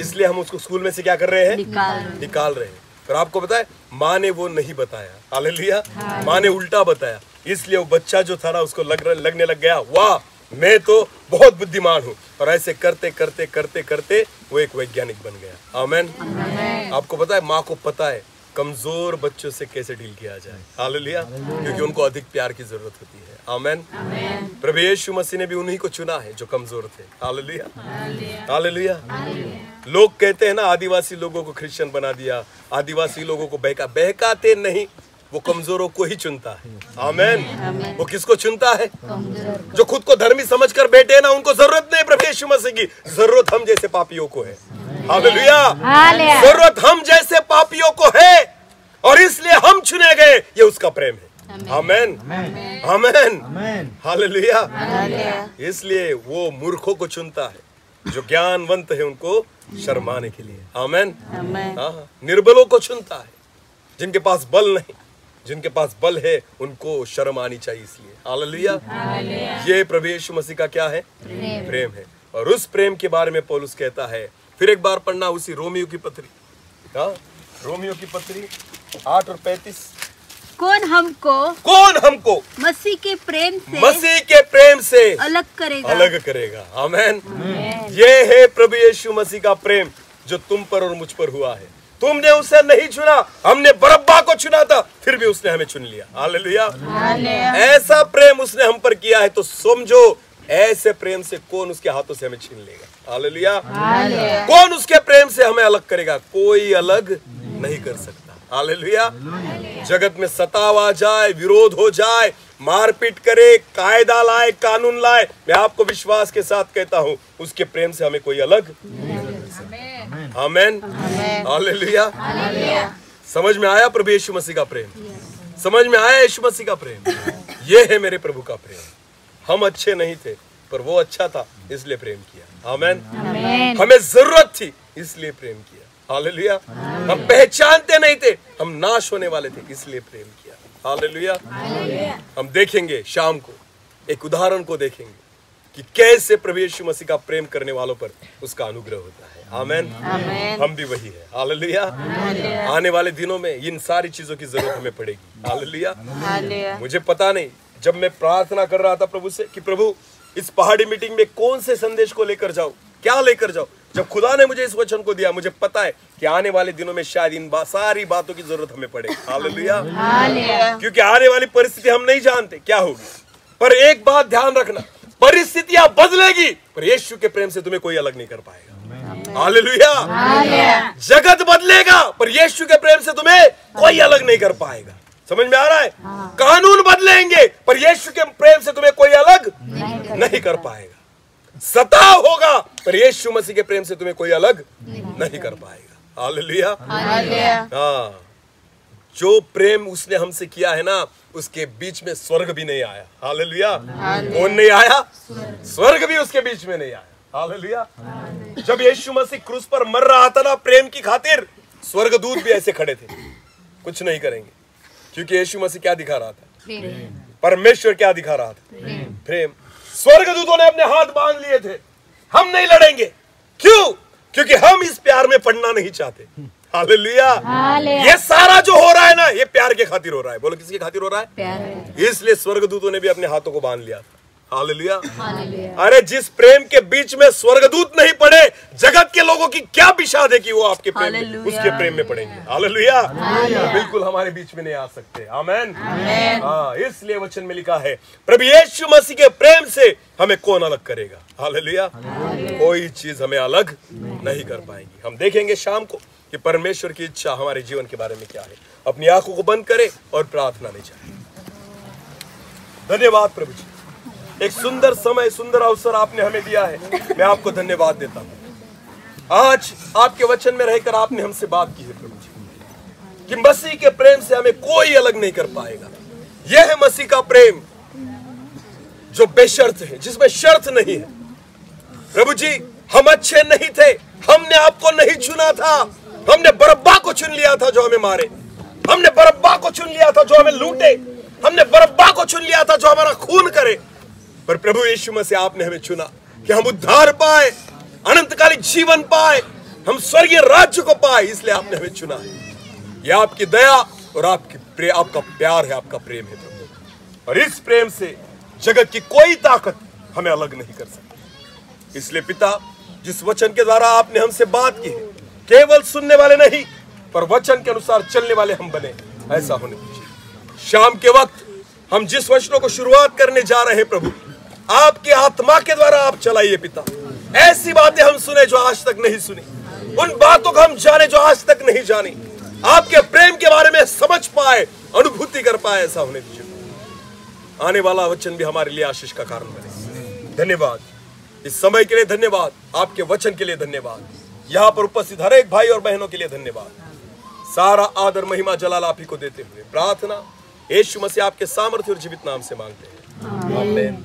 इसलिए हम उसको स्कूल में से क्या कर रहे हैं, निकाल रहे हैं। पर आपको पता है माँ ने वो नहीं बताया। हालेलुया। माँ ने उल्टा बताया, इसलिए वो बच्चा जो था ना उसको लगने लग गया, वाह मैं तो बहुत बुद्धिमान हूँ, और ऐसे करते करते करते करते वो एक वैज्ञानिक बन गया। आमेन। आपको पता है माँ को पता है कमजोर बच्चों से कैसे डील किया जाए। हालेलुया। क्योंकि उनको अधिक प्यार की जरूरत होती है। आमेन। प्रभु यीशु मसीह ने भी उन्हीं को चुना है जो कमजोर थे। हालेलुया। हालेलुया। लोग कहते हैं ना आदिवासी लोगों को क्रिश्चियन बना दिया, आदिवासी लोगों को बहकाते नहीं, वो कमजोरों को ही चुनता है। आमेन। वो किसको चुनता है? जो खुद को धर्मी समझकर बैठे हैं ना, उनको जरूरत नहीं प्रभु यीशु मसीह की, जरूरत हम जैसे पापियों को है। हालेलुया। जरूरत हम जैसे पापियों को है, और इसलिए हम चुने गए, ये उसका प्रेम है। आमेन। आमेन। हालेलुया। इसलिए वो मूर्खों को चुनता है, जो ज्ञानवंत है उनको शर्माने के लिए। आमेन। निर्बलों को चुनता है, जिनके पास बल नहीं, जिनके पास बल है उनको शर्म आनी चाहिए। इसलिए हालेलुया। ये प्रभु यीशु मसीह का क्या है? प्रेम है। और उस प्रेम के बारे में पौलुस कहता है, फिर एक बार पढ़ना उसी रोमियो की पत्री, रोमियो की पत्री 8 और 35। कौन हमको मसीह के प्रेम से अलग करेगा। आमेन। ये है प्रभु यीशु मसीह का प्रेम जो तुम पर और मुझ पर हुआ है। तुमने उसे नहीं चुना, हमने बरअब्बा को चुना था, फिर भी उसने हमें चुन लिया। हालेलुया। ऐसा प्रेम उसने हम पर किया है, तो समझो ऐसे प्रेम से कौन उसके हाथों से हमें छीन लेगा। हालेलुया। कौन उसके प्रेम से हमें अलग करेगा? कोई अलग नहीं कर सकता। हालेलुया। जगत में सताव आ जाए, विरोध हो जाए, मारपीट करे, कायदा लाए, कानून लाए, मैं आपको विश्वास के साथ कहता हूँ उसके प्रेम से हमें कोई अलग। आमेन। हालेलुया। समझ में आया प्रभु यीशु मसीह का प्रेम? समझ में आया यीशु मसीह का प्रेम? ये है मेरे प्रभु का प्रेम। हम अच्छे नहीं थे पर वो अच्छा था इसलिए प्रेम किया। आमेन। हमें जरूरत थी इसलिए प्रेम किया। हालेलुया। हम पहचानते नहीं थे, हम नाश होने वाले थे इसलिए प्रेम किया। हालेलुया। हम देखेंगे शाम को एक उदाहरण को देखेंगे कि कैसे प्रभु यीशु मसीह का प्रेम करने वालों पर उसका अनुग्रह होता है। आमेन। हम भी वही है। हालेलुया। आने वाले दिनों में इन सारी चीजों की जरूरत हमें पड़ेगी। हालेलुया। मुझे पता नहीं, जब मैं प्रार्थना कर रहा था प्रभु से कि प्रभु इस पहाड़ी मीटिंग में कौन से संदेश को लेकर जाऊं, क्या लेकर जाऊं, जब खुदा ने मुझे इस वचन को दिया, मुझे पता है कि आने वाले दिनों में शायद इन सारी बातों की जरूरत हमें पड़ेगी। हालेलुया। क्योंकि आने वाली परिस्थिति हम नहीं जानते क्या होगी, पर एक बात ध्यान रखना, परिस्थितियां बदलेगी पर यीशु के प्रेम से तुम्हें कोई अलग नहीं कर पाएगा। हालेलुया। जगत बदलेगा पर यीशु के प्रेम से तुम्हें कोई अलग नहीं कर पाएगा। समझ में आ रहा है? कानून बदलेंगे पर यीशु के प्रेम से तुम्हें कोई अलग नहीं कर पाएगा। सताव होगा पर यीशु मसीह के प्रेम से तुम्हें कोई अलग नहीं कर पाएगा। हालेलुया। हाँ, जो प्रेम उसने हमसे किया है ना, उसके बीच में स्वर्ग भी नहीं आया। हालेलुया। कौन नहीं आया? स्वर्ग भी उसके बीच में नहीं आया। हालेलुया। जब यीशु मसीह क्रूस पर मर रहा था ना प्रेम की खातिर, स्वर्गदूत भी ऐसे खड़े थे, कुछ नहीं करेंगे, क्योंकि यीशु मसीह क्या दिखा रहा था? परमेश्वर क्या दिखा रहा था? प्रेम। स्वर्गदूतों ने अपने हाथ बांध लिए थे, हम नहीं लड़ेंगे। क्यों? क्योंकि हम इस प्यार में पड़ना नहीं चाहते। हालेलुया। ये सारा जो हो रहा है ना, ये प्यार के खातिर हो रहा है। बोलो, किसके खातिर हो रहा है? प्यार। इसलिए स्वर्गदूतों ने भी अपने हाथों को बांध लिया। हालेलुया। अरे जिस प्रेम के बीच में स्वर्गदूत नहीं पड़े, जगत के लोगों की क्या बिशाद है कि वो आपके प्रेम में, उसके प्रेम में पड़ेंगे। हालेलुया। बिल्कुल हमारे बीच में नहीं आ सकते। आमेन। हाँ, इसलिए वचन में लिखा है, प्रभु यीशु मसीह के प्रेम से हमें कौन अलग करेगा? हालेलुया। कोई चीज हमें अलग नहीं कर पाएगी। हम देखेंगे शाम को कि परमेश्वर की इच्छा हमारे जीवन के बारे में क्या है। अपनी आंखों को बंद करें और प्रार्थना में जाएं। धन्यवाद प्रभु जी, एक सुंदर समय, सुंदर अवसर आपने हमें दिया है। मैं आपको धन्यवाद देता हूं। आज आपके वचन में रहकर आपने हमसे बात की है प्रभु जी, कि मसीह के प्रेम से हमें कोई अलग नहीं कर पाएगा। यह है मसीह का प्रेम जो बेशर्त है, जिसमें शर्त नहीं है। प्रभु जी, हम अच्छे नहीं थे, हमने आपको नहीं चुना था, हमने बरअब्बा को चुन लिया था जो हमें मारे, हमने बरअब्बा को चुन लिया था जो हमें लूटे, हमने बरअब्बा को चुन लिया था जो हमारा खून करे। पर प्रभु यीशु मसीह आपने हमें चुना कि हम उद्धार पाए, अनंतकालिक जीवन पाए, हम स्वर्गीय राज्य को पाए, इसलिए आपने हमें चुना है। यह आपकी दया और आपका प्यार है, आपका प्रेम है प्रभु। और इस प्रेम से जगत की कोई ताकत हमें अलग नहीं कर सकती। इसलिए पिता, जिस वचन के द्वारा आपने हमसे बात की है, केवल सुनने वाले नहीं पर वचन के अनुसार चलने वाले हम बने, ऐसा होने दीजिए। शाम के वक्त हम जिस वचनों को शुरुआत करने जा रहे हैं प्रभु, आपके आत्मा के द्वारा आप चलाइए पिता। ऐसी बातें हम सुने जो आज तक नहीं सुनी, उन बातों को हम जाने जो आज तक नहीं जानी, आपके प्रेम के बारे में समझ पाए, अनुभूति कर पाए, ऐसा होने दीजिए। आने वाला वचन भी हमारे लिए आशीष का कारण बने। धन्यवाद इस समय के लिए, धन्यवाद आपके वचन के लिए, धन्यवाद यहाँ पर उपस्थित हर एक भाई और बहनों के लिए धन्यवाद। सारा आदर महिमा जलाल आप ही को देते हुए प्रार्थना यीशु मसीह आपके सामर्थ्य और जीवित नाम से मांगते हैं। आमीन।